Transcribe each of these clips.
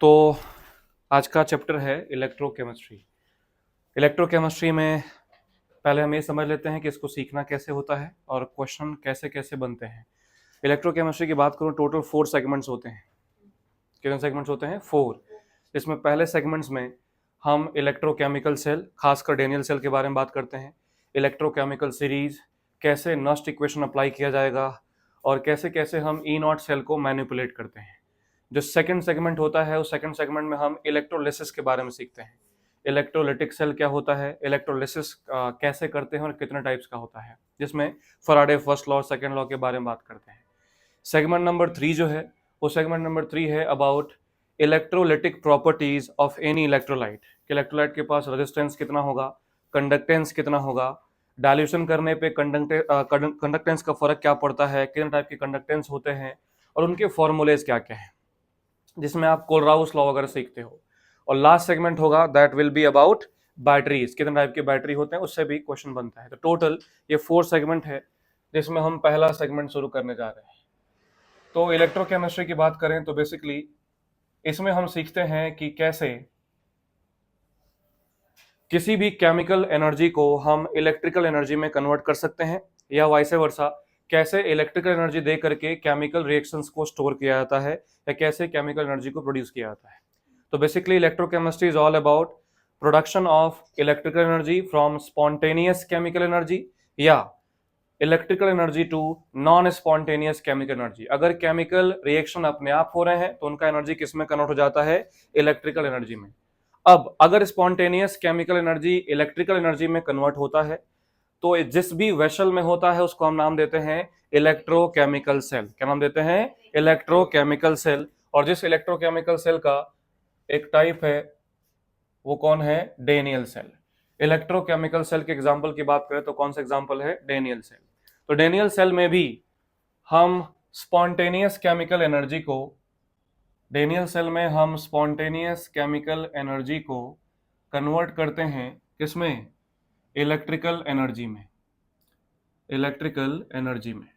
तो आज का चैप्टर है इलेक्ट्रोकेमिस्ट्री। इलेक्ट्रोकेमिस्ट्री में पहले हम ये समझ लेते हैं कि इसको सीखना कैसे होता है और क्वेश्चन कैसे कैसे बनते हैं। इलेक्ट्रोकेमिस्ट्री की बात करूँ, टोटल 4 सेगमेंट्स होते हैं। कितने सेगमेंट्स होते हैं? 4। इसमें पहले सेगमेंट्स में हम इलेक्ट्रोकेमिकल सेल, खासकर डेनियल सेल के बारे में बात करते हैं। इलेक्ट्रोकेमिकल सीरीज, कैसे नस्ट इक्वेशन अप्लाई किया जाएगा और कैसे कैसे हम ई नॉट सेल को मैनिपुलेट करते हैं। जो सेकंड सेगमेंट होता है उस सेकंड सेगमेंट में हम इलेक्ट्रोलिसिस के बारे में सीखते हैं। इलेक्ट्रोलिटिक सेल क्या होता है, इलेक्ट्रोलिसिस कैसे करते हैं और कितने टाइप्स का होता है, जिसमें Faraday first law second law के बारे में बात करते हैं। सेगमेंट नंबर 3 जो है वो सेगमेंट नंबर 3 है about electrolytic properties of any electrolyte. Electrolyte के पास रेजिस्टेंस कितना होगा, कंडक्टेंस कितना होगा, डाइल्यूशन करने पे कंडक्टेंस का फर्क क्या पड़ता है, कितने टाइप के कंडक्टेंस होते हैं और उनके फॉर्मूलेज क्या क्या हैं, जिसमें आप कोलराउस लॉ वगैरह सीखते हो। और लास्ट सेगमेंट होगा that will be about batteries, कितने टाइप के बैटरी होते हैं, उससे भी क्वेश्चन बनता है। तो टोटल ये 4 सेगमेंट है जिसमें हम पहला सेगमेंट शुरू करने जा रहे हैं। तो इलेक्ट्रोकेमिस्ट्री की बात करें तो बेसिकली इसमें हम सीखते हैं कि कैसे किसी भी केमिकल एनर्जी को हम इलेक्ट्रिकल एनर्जी में कन्वर्ट कर सकते हैं या वाइस वर्सा, कैसे इलेक्ट्रिकल एनर्जी दे करके केमिकल रिएक्शंस को स्टोर किया जाता है या कैसे केमिकल एनर्जी को प्रोड्यूस किया जाता है। तो basically electrochemistry is all about production of electrical energy from spontaneous chemical energy या electrical energy to non spontaneous chemical energy. अगर केमिकल रिएक्शन अपने आप हो रहे हैं तो उनका एनर्जी किस में कन्वर्ट हो जाता है, इलेक्ट्रिकल एनर्जी में। अब अगर spontaneous chemical energy electrical energy में कन्वर्ट होता है तो जिस भी वेसल में होता है उसको हम नाम देते हैं इलेक्ट्रोकेमिकल सेल। क्या नाम देते हैं? Electrochemical cell. और जिस इलेक्ट्रोकेमिकल सेल का एक टाइप है वो कौन है? Daniell cell. इलेक्ट्रोकेमिकल सेल के एग्जांपल की बात करें तो कौन सा एग्जांपल है? Daniell cell. तो डेनियल सेल में भी हम स्पॉन्टेनियस केमिकल एनर्जी को डेनियल सेल में हम स्पॉन्टेनियस केमिकल एनर्जी को कन्वर्ट करते हैं किसमें? इलेक्ट्रिकल एनर्जी में। इलेक्ट्रिकल एनर्जी में।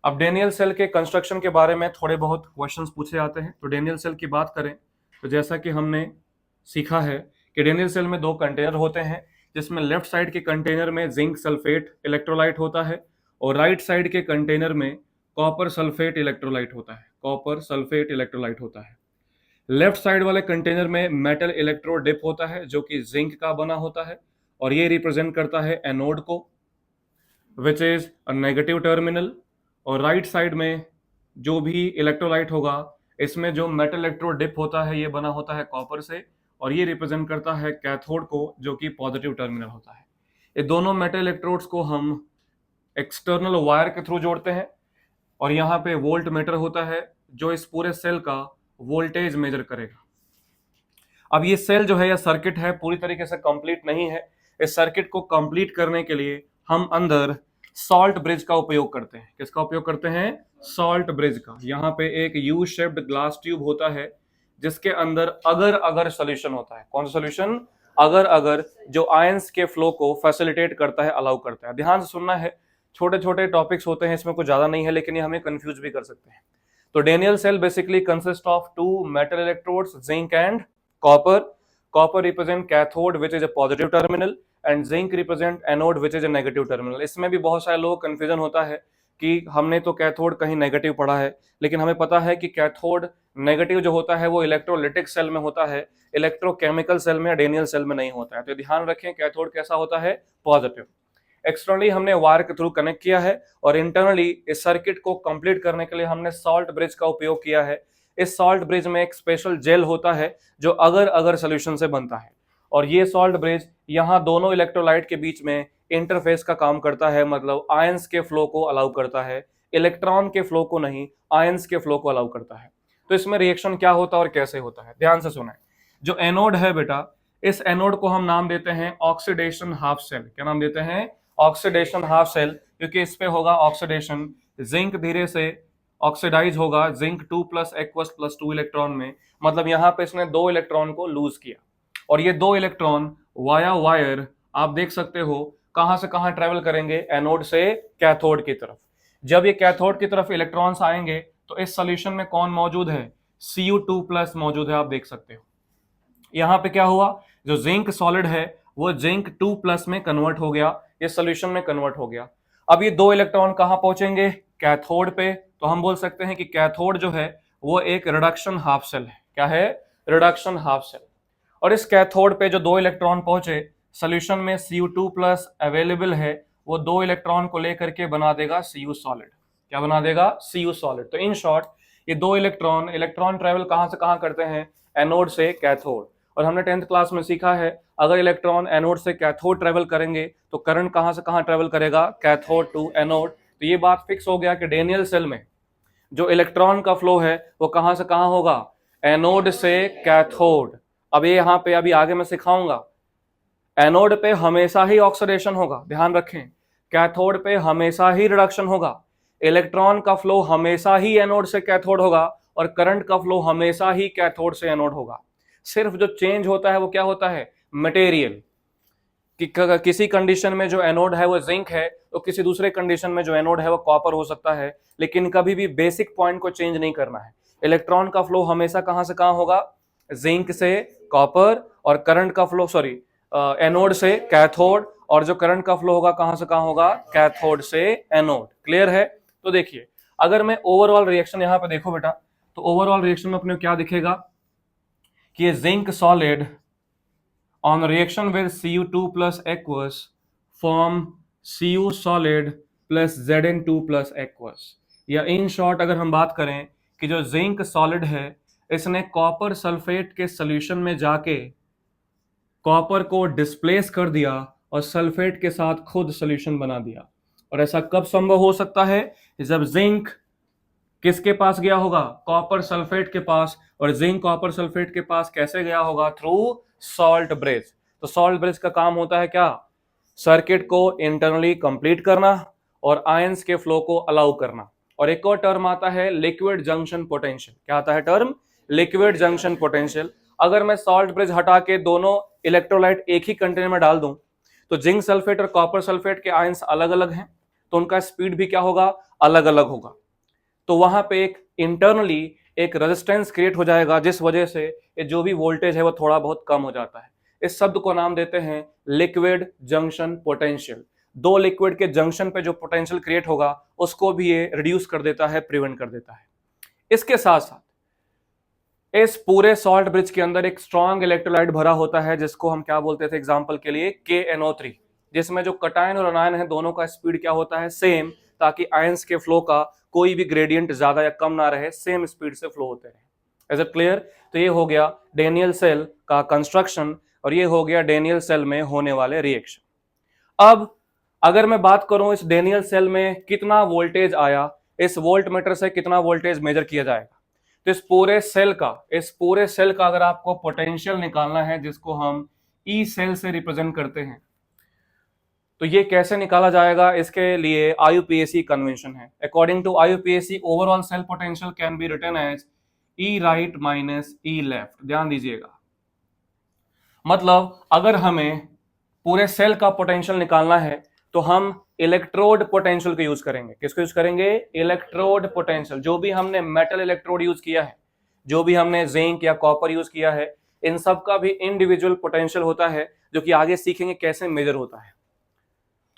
अब डेनियल सेल के कंस्ट्रक्शन के बारे में थोड़े बहुत क्वेश्चंस पूछे जाते हैं। तो डेनियल सेल की बात करें तो जैसा कि हमने सीखा है कि डेनियल सेल में 2 कंटेनर होते हैं, जिसमें लेफ्ट साइड के कंटेनर में जिंक सल्फेट इलेक्ट्रोलाइट होता है और राइट साइड के कंटेनर में कॉपर सल्फेट इलेक्ट्रोलाइट होता है। कॉपर सल्फेट इलेक्ट्रोलाइट होता है। लेफ्ट साइड वाले कंटेनर में मेटल इलेक्ट्रोड डिप होता है जो कि जिंक का बना होता है और ये रिप्रेजेंट करता है एनोड को, which is a negative terminal. और राइट साइड में जो भी इलेक्ट्रोलाइट होगा इसमें जो मेटल इलेक्ट्रोड डिप होता है ये बना होता है कॉपर से और ये रिप्रेजेंट करता है कैथोड को जो कि पॉजिटिव टर्मिनल होता है। ये दोनों मेटल इलेक्ट्रोड्स को हम एक्सटर्नल वायर के थ्रू जोड़ते हैं और यहाँ पे वोल्ट मीटर होता है जो इस पूरे सेल का वोल्टेज मेजर करेगा। अब ये सेल जो है या सर्किट है पूरी तरीके से कंप्लीट नहीं है। इस सर्किट को कंप्लीट करने के लिए हम अंदर सॉल्ट ब्रिज का उपयोग करते हैं। किसका उपयोग करते हैं? सॉल्ट ब्रिज का। यहाँ पे एक यू शेप्ड ग्लास ट्यूब होता है जिसके अंदर अगर अगर सोल्यूशन होता है। कौन सा सोल्यूशन? अगर अगर, जो आयंस के फ्लो को फैसिलिटेट करता है, अलाउ करता है। ध्यान से सुनना है, छोटे छोटे टॉपिक्स होते हैं, इसमें कुछ ज्यादा नहीं है लेकिन ये हमें कंफ्यूज भी कर सकते हैं। तो Daniell cell basically consist of 2 metal electrodes, zinc and copper. Copper represent cathode which is a positive terminal and zinc represent anode which is a negative terminal. इसमें भी बहुत सारे लोग कंफ्यूजन होता है कि हमने तो कैथोड कहीं नेगेटिव पढ़ा है, लेकिन हमें पता है कि कैथोड नेगेटिव जो होता है वो इलेक्ट्रोलिटिक सेल में होता है, इलेक्ट्रोकेमिकल सेल में या डेनियल सेल में नहीं होता है। तो ध्यान रखें, कैथोड कैसा होता है? पॉजिटिव। एक्सटर्नली हमने वायर के थ्रू कनेक्ट किया है और इंटरनली इस सर्किट को कंप्लीट करने के लिए हमने सॉल्ट ब्रिज का उपयोग किया है। इस सॉल्ट ब्रिज में एक स्पेशल जेल होता है जो अगर अगर सोल्यूशन से बनता है और ये सॉल्ट ब्रिज यहाँ दोनों इलेक्ट्रोलाइट के बीच में इंटरफेस का काम करता है, मतलब आयंस के फ्लो को अलाउ करता है, इलेक्ट्रॉन के फ्लो को नहीं, आयंस के फ्लो को अलाउ करता है। तो इसमें रिएक्शन क्या होता है और कैसे होता है, ध्यान से सुने। जो एनोड है बेटा, इस एनोड को हम नाम देते हैं ऑक्सीडेशन हाफ सेल। क्या नाम देते हैं? ऑक्सीडेशन हाफ सेल, क्योंकि इस पे होगा ऑक्सीडेशन। जिंक धीरे से ऑक्सीडाइज होगा zinc 2 plus aqueous plus 2 electron में, मतलब यहां पे इसने 2 इलेक्ट्रॉन को लूज किया और ये 2 इलेक्ट्रॉन वाया वायर आप देख सकते हो कहां से कहां ट्रेवल करेंगे? एनोड से कैथोड की तरफ। जब ये कैथोड की तरफ इलेक्ट्रॉन्स आएंगे तो इस सोल्यूशन में कौन मौजूद है? Cu2+ मौजूद है, आप देख सकते हो। यहां पे क्या हुआ, जो जिंक सॉलिड है वो जिंक 2+ में कन्वर्ट हो गया, ये सोल्यूशन में कन्वर्ट हो गया। अब ये दो इलेक्ट्रॉन कहां पहुंचेंगे, कैथोड पे। तो हम बोल सकते हैं कि कैथोड जो है वो एक रिडक्शन हाफ शेल है। क्या है, रिडक्शन हाफ शेल। और इस कैथोड पे जो दो इलेक्ट्रॉन पहुंचे, सोल्यूशन में Cu2+ अवेलेबल है, वो दो इलेक्ट्रॉन को लेकर के बना देगा Cu सॉलिड। क्या बना देगा, Cu सॉलिड। तो इन शॉर्ट ये दो इलेक्ट्रॉन ट्रेवल कहां से कहां करते हैं, एनोड से कैथोड। और हमने 10th क्लास में सीखा है, अगर इलेक्ट्रॉन एनोड से कैथोड ट्रेवल करेंगे तो करंट कहां से कहां ट्रेवल करेगा, कैथोड टू एनोड। तो ये बात फिक्स हो गया कि डेनियल सेल में जो इलेक्ट्रॉन का फ्लो है वो कहां से कहां होगा, एनोड से कैथोड। अब ये यहां पे अभी आगे मैं सिखाऊंगा, एनोड पे हमेशा ही ऑक्सीडेशन होगा, ध्यान रखें। कैथोड पे हमेशा ही रिडक्शन होगा। इलेक्ट्रॉन का फ्लो हमेशा ही एनोड से कैथोड होगा और करंट का फ्लो हमेशा ही कैथोड से एनोड होगा। सिर्फ जो चेंज होता है वो क्या होता है, मटेरियल। कि किसी कंडीशन में जो एनोड है वो जिंक है, तो किसी दूसरे कंडीशन में जो एनोड है वो कॉपर हो सकता है, लेकिन कभी भी बेसिक पॉइंट को चेंज नहीं करना है। इलेक्ट्रॉन का फ्लो हमेशा कहां से कहां होगा, जिंक से कॉपर, और करंट का फ्लो एनोड से कैथोड, और जो करंट का फ्लो होगा कहां से कहां होगा, कैथोड से एनोड। क्लियर है। तो देखिए, अगर मैं ओवरऑल रिएक्शन यहां पे देखो बेटा, तो ओवरऑल रिएक्शन में अपने क्या दिखेगा कि ये zinc solid on reaction with Cu2+ aqueous form Cu solid plus Zn2+ aqueous। या इन शॉर्ट अगर हम बात करें कि जो जिंक सॉलिड है इसने कॉपर सल्फेट के सोल्यूशन में जाके कॉपर को डिस्प्लेस कर दिया और सल्फेट के साथ खुद सोल्यूशन बना दिया। और ऐसा कब संभव हो सकता है, जब जिंक किसके पास गया होगा, कॉपर सल्फेट के पास। और जिंक कॉपर सल्फेट के पास कैसे गया होगा, थ्रू सॉल्ट ब्रिज। तो सॉल्ट ब्रिज का काम होता है क्या, सर्किट को इंटरनली कंप्लीट करना और आयंस के फ्लो को अलाउ करना। और एक और टर्म आता है लिक्विड जंक्शन पोटेंशियल। क्या आता है टर्म, लिक्विड जंक्शन पोटेंशियल। अगर मैं सॉल्ट ब्रिज हटा के दोनों इलेक्ट्रोलाइट एक ही कंटेनर में डाल दूं तो जिंक सल्फेट और कॉपर सल्फेट के आयंस अलग अलग हैं, तो उनका स्पीड भी क्या होगा, अलग अलग होगा। तो वहां पे एक इंटरनली एक रेजिस्टेंस क्रिएट हो जाएगा, जिस वजह से ये जो भी वोल्टेज है वो थोड़ा बहुत कम हो जाता है। इस शब्द को नाम देते हैं लिक्विड जंक्शन पोटेंशियल। दो लिक्विड के जंक्शन पे जो पोटेंशियल क्रिएट होगा उसको भी ये रिड्यूस कर देता है, प्रिवेंट कर देता है। इसके साथ साथ इस पूरे सॉल्ट ब्रिज के अंदर एक स्ट्रॉन्ग इलेक्ट्रोलाइट भरा होता है, जिसको हम क्या बोलते थे एग्जाम्पल के लिए, KNO3, जिसमें जो कटायन और अनायन है दोनों का स्पीड क्या होता है, सेम, ताकि आयंस के फ्लो का कोई भी ग्रेडियंट ज्यादा या कम ना रहे, सेम स्पीड से फ्लो होते रहे। Is it clear. तो ये हो गया डेनियल सेल का कंस्ट्रक्शन और ये हो गया डेनियल सेल में होने वाले रिएक्शन। अब अगर मैं बात करूं इस डेनियल सेल में कितना वोल्टेज आया, इस वोल्ट मीटर से कितना वोल्टेज मेजर किया जाएगा, तो इस पूरे सेल का अगर आपको पोटेंशियल निकालना है, जिसको हम ई सेल से रिप्रेजेंट करते हैं, तो ये कैसे निकाला जाएगा, इसके लिए IUPAC कन्वेंशन है। According to IUPAC overall cell potential can be written as E right minus E left. ध्यान दीजिएगा, मतलब अगर हमें पूरे सेल का पोटेंशियल निकालना है तो हम इलेक्ट्रोड पोटेंशियल को यूज करेंगे। किसको यूज करेंगे, इलेक्ट्रोड पोटेंशियल। जो भी हमने मेटल इलेक्ट्रोड यूज किया है, जो भी हमने जिंक या कॉपर यूज किया है, इन सब का भी इंडिविजुअल पोटेंशियल होता है, जो कि आगे सीखेंगे कैसे मेजर होता है।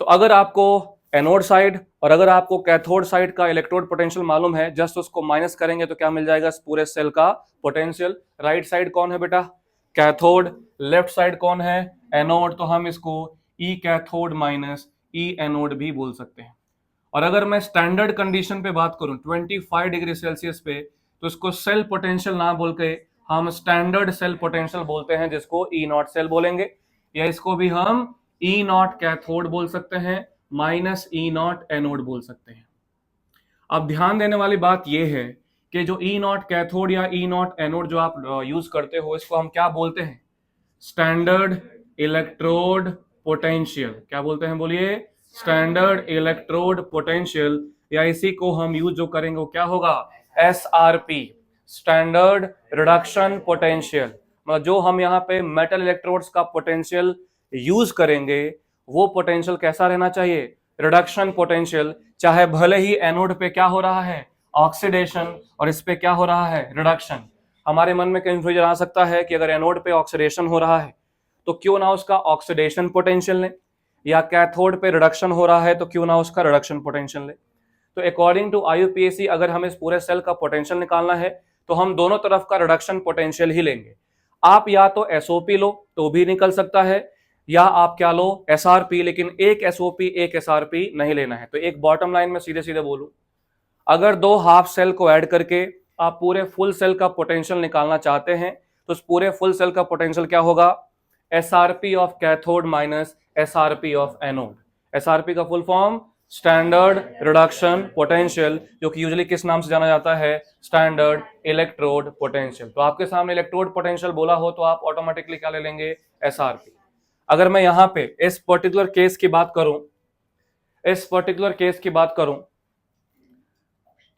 तो अगर आपको एनोड साइड और अगर आपको कैथोड साइड का इलेक्ट्रोड पोटेंशियल मालूम है, जस्ट उसको माइनस करेंगे तो क्या मिल जाएगा, इस पूरे सेल का पोटेंशियल। राइट साइड कौन है बेटा, कैथोड, लेफ्ट साइड कौन है, एनोड, तो हम इसको ई कैथोड माइनस ई एनोड भी बोल सकते हैं। और अगर मैं स्टैंडर्ड कंडीशन पे बात करूं 25 डिग्री सेल्सियस पे, तो इसको सेल पोटेंशियल ना बोल के हम स्टैंडर्ड सेल पोटेंशियल बोलते हैं, जिसको ई नॉट सेल बोलेंगे, या इसको भी हम ई नॉट कैथोड बोल सकते हैं, माइनस ई नॉट एनोड बोल सकते हैं। अब ध्यान देने वाली बात यह है कि जो ई नॉट कैथोड या ई नॉट एनोड जो आप यूज करते हो, इसको हम क्या बोलते हैं, स्टैंडर्ड इलेक्ट्रोड पोटेंशियल। क्या बोलते हैं, बोलिए, स्टैंडर्ड इलेक्ट्रोड पोटेंशियल, या इसी को हम यूज जो करेंगे वो क्या होगा, SRP, स्टैंडर्ड रिडक्शन पोटेंशियल। मतलब जो हम यहाँ पे मेटल इलेक्ट्रोड्स का पोटेंशियल यूज करेंगे वो पोटेंशियल कैसा रहना चाहिए, रिडक्शन पोटेंशियल। चाहे भले ही एनोड पे क्या हो रहा है, ऑक्सीडेशन, और इस पे क्या हो रहा है, रिडक्शन, हमारे मन में कंफ्यूजन आ सकता है कि अगर एनोड पे ऑक्सीडेशन हो रहा है तो क्यों ना उसका ऑक्सीडेशन पोटेंशियल लें, या कैथोड पे रिडक्शन हो रहा है तो क्यों ना उसका रिडक्शन पोटेंशियल लें। तो अकॉर्डिंग टू IUPAC अगर हमें इस पूरे सेल का पोटेंशियल निकालना है तो हम दोनों तरफ का रिडक्शन पोटेंशियल ही लेंगे। आप या तो SOP लो तो भी निकल सकता है, या आप क्या लो SRP, लेकिन एक SOP एक SRP नहीं लेना है। तो एक बॉटम लाइन में सीधे सीधे बोलूं, अगर दो हाफ सेल को ऐड करके आप पूरे फुल सेल का पोटेंशियल निकालना चाहते हैं तो उस पूरे फुल सेल का पोटेंशियल क्या होगा, SRP of cathode minus SRP of anode. SRP का full form standard reduction potential, जो कि यूजुअली किस नाम से जाना जाता है, स्टैंडर्ड इलेक्ट्रोड पोटेंशियल। तो आपके सामने इलेक्ट्रोड पोटेंशियल बोला हो तो आप ऑटोमेटिकली क्या ले लेंगे, SRP। अगर मैं यहां पे इस पर्टिकुलर केस की बात करूं,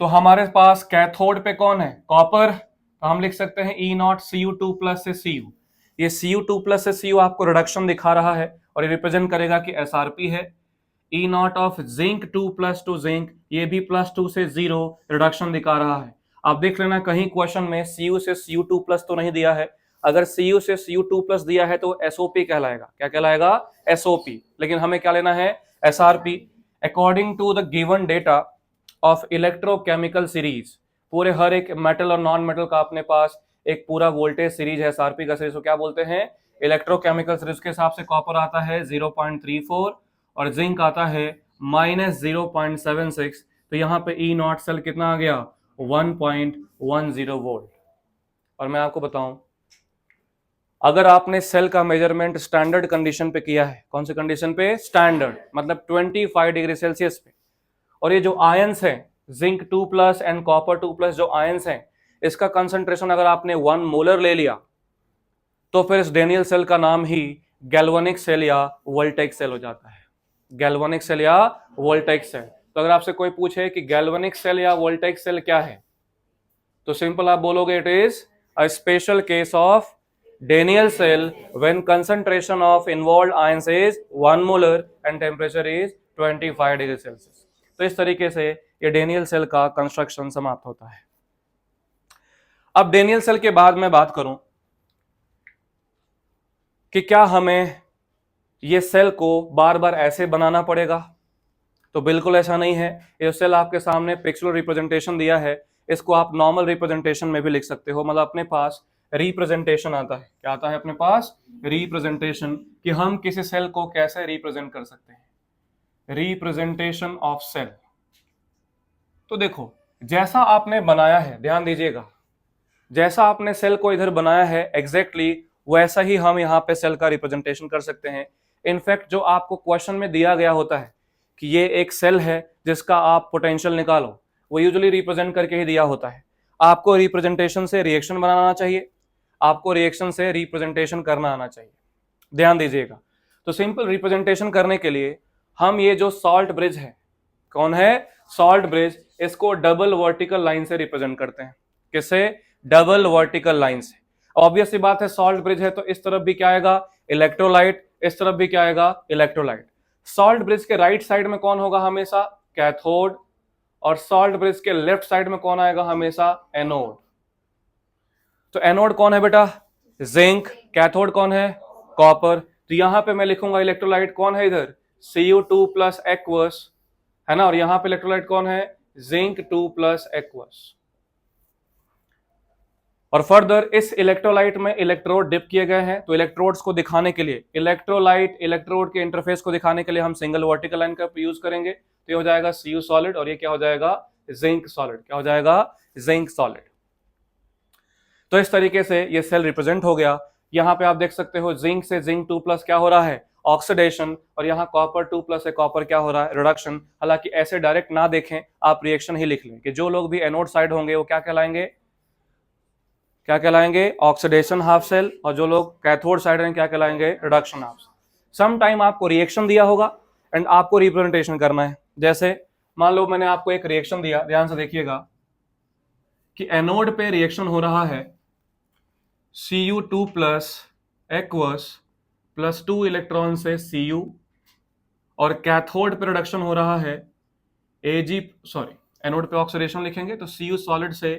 तो हमारे पास कैथोड पे कौन है, कॉपर। तो हम लिख सकते हैं E0 Cu2 प्लस से Cu। ये Cu2 प्लस से Cu आपको रिडक्शन दिखा रहा है और ये रिप्रेजेंट करेगा कि SRP है। E0 of zinc 2 plus two zinc, ये भी +2 से 0 रिडक्शन दिखा रहा है। आप देख लेना कहीं क्वेश्चन में Cu से Cu2 प्लस तो नहीं दिया है। अगर Cu से Cu2 प्लस दिया है तो SOP कहलाएगा। क्या कहलाएगा, SOP। लेकिन हमें क्या लेना है, SRP। According to the given data of electrochemical series, पूरे हर एक मेटल और नॉन मेटल का अपने पास एक पूरा वोल्टेज सीरीज है, SRP का सीरीज को क्या बोलते हैं, इलेक्ट्रोकेमिकल सीरीज। के हिसाब से कॉपर आता है 0.34 और जिंक आता है -0.76। तो यहाँ पे E0 सेल कितना आ गया, 1.10 वोल्ट। और मैं आपको बताऊं, अगर आपने सेल का मेजरमेंट स्टैंडर्ड कंडीशन पे किया है, कौन से कंडीशन पे, स्टैंडर्ड, मतलब 25 डिग्री सेल्सियस पे, और ये जो आयंस है zinc 2 plus and copper 2 plus, जो आयंस हैं इसका कंसंट्रेशन अगर आपने 1 मोलर ले लिया तो फिर इस डेनियल सेल का नाम ही गैल्वेनिक सेल या वोल्टेइक सेल हो जाता है। गैल्वेनिक सेल या वोल्टेइक सेल। तो अगर आपसे कोई पूछे कि गैल्वेनिक सेल या वोल्टेइक सेल क्या है, तो सिंपल आप बोलोगे it is a special case of Daniell cell when concentration of involved ions is 1 molar and temperature is 25 degree Celsius. तो इस तरीके से ये डेनियल सेल का कंस्ट्रक्शन समाप्त होता है। अब डेनियल सेल के बाद मैं बात करूं कि क्या हमें ये सेल को बार बार ऐसे बनाना पड़ेगा, तो बिल्कुल ऐसा नहीं है। ये सेल आपके सामने पिक्चुअल रिप्रेजेंटेशन दिया है, इसको आप नॉर्मल रिप्रेजेंटेशन में भी लिख सकते हो। मतलब अपने पास रिप्रेजेंटेशन आता है, क्या आता है अपने पास, रिप्रेजेंटेशन, कि हम किसी सेल को कैसे रिप्रेजेंट कर सकते हैं, रिप्रेजेंटेशन ऑफ सेल। तो देखो जैसा आपने बनाया है, ध्यान दीजिएगा, जैसा आपने सेल को इधर बनाया है एग्जैक्टली वैसा ही हम यहाँ पे सेल का रिप्रेजेंटेशन कर सकते हैं। इनफैक्ट जो आपको क्वेश्चन में दिया गया होता है कि ये एक सेल है जिसका आप पोटेंशियल निकालो, वो यूजुअली रिप्रेजेंट करके ही दिया होता है। आपको रिप्रेजेंटेशन से रिएक्शन बनाना आना चाहिए, आपको रिएक्शन से रिप्रेजेंटेशन करना आना चाहिए, ध्यान दीजिएगा। तो सिंपल रिप्रेजेंटेशन करने के लिए हम ये जो सॉल्ट ब्रिज है, कौन है, सॉल्ट ब्रिज, इसको डबल वर्टिकल लाइन से रिप्रेजेंट करते हैं। किससे, डबल वर्टिकल लाइन से। ऑब्वियस सी बात है, सॉल्ट ब्रिज है तो इस तरफ भी क्या आएगा, इलेक्ट्रोलाइट, इस तरफ भी क्या आएगा, इलेक्ट्रोलाइट। सॉल्ट ब्रिज के राइट साइड में कौन होगा हमेशा, कैथोड, और सॉल्ट ब्रिज के लेफ्ट साइड में कौन आएगा हमेशा, एनोड। तो एनोड कौन है बेटा, जिंक, कैथोड कौन है, कॉपर। तो यहां पे मैं लिखूंगा इलेक्ट्रोलाइट कौन है इधर, Cu2 प्लस एक्वस, है ना, और यहां पे इलेक्ट्रोलाइट कौन है, जिंक 2 प्लस एक्वस। और फर्दर इस इलेक्ट्रोलाइट में इलेक्ट्रोड डिप किए गए हैं, तो इलेक्ट्रोड्स को दिखाने के लिए, इलेक्ट्रोलाइट इलेक्ट्रोड के इंटरफेस को दिखाने के लिए हम सिंगल वर्टिकल लाइन का यूज करेंगे। तो ये हो जाएगा Cu सॉलिड और ये क्या हो जाएगा, जिंक सॉलिड। क्या हो जाएगा, जिंक सॉलिड। तो इस तरीके से ये सेल रिप्रेजेंट हो गया। यहां पे आप देख सकते हो जिंक से जिंक 2 प्लस क्या हो रहा है, ऑक्सीडेशन, और यहाँ कॉपर 2 प्लस से कॉपर क्या हो रहा है, रिडक्शन। हालांकि ऐसे डायरेक्ट ना देखें, आप रिएक्शन ही लिख लें कि जो लोग भी एनोड साइड होंगे वो क्या कहलाएंगे, क्या कहलाएंगे, ऑक्सीडेशन हाफ सेल, और जो लोग कैथोड साइड हैं क्या कहलाएंगे, reduction half cell. Some time आपको रिएक्शन दिया होगा एंड आपको रिप्रेजेंटेशन करना है। जैसे मान लो मैंने आपको एक रिएक्शन दिया, ध्यान से देखिएगा कि एनोड पे रिएक्शन हो रहा है Cu2 plus aqueous plus 2 electron से Cu, और कैथोड पे रिडक्शन हो रहा है एनोड पे ऑक्सीडेशन लिखेंगे तो Cu सॉलिड से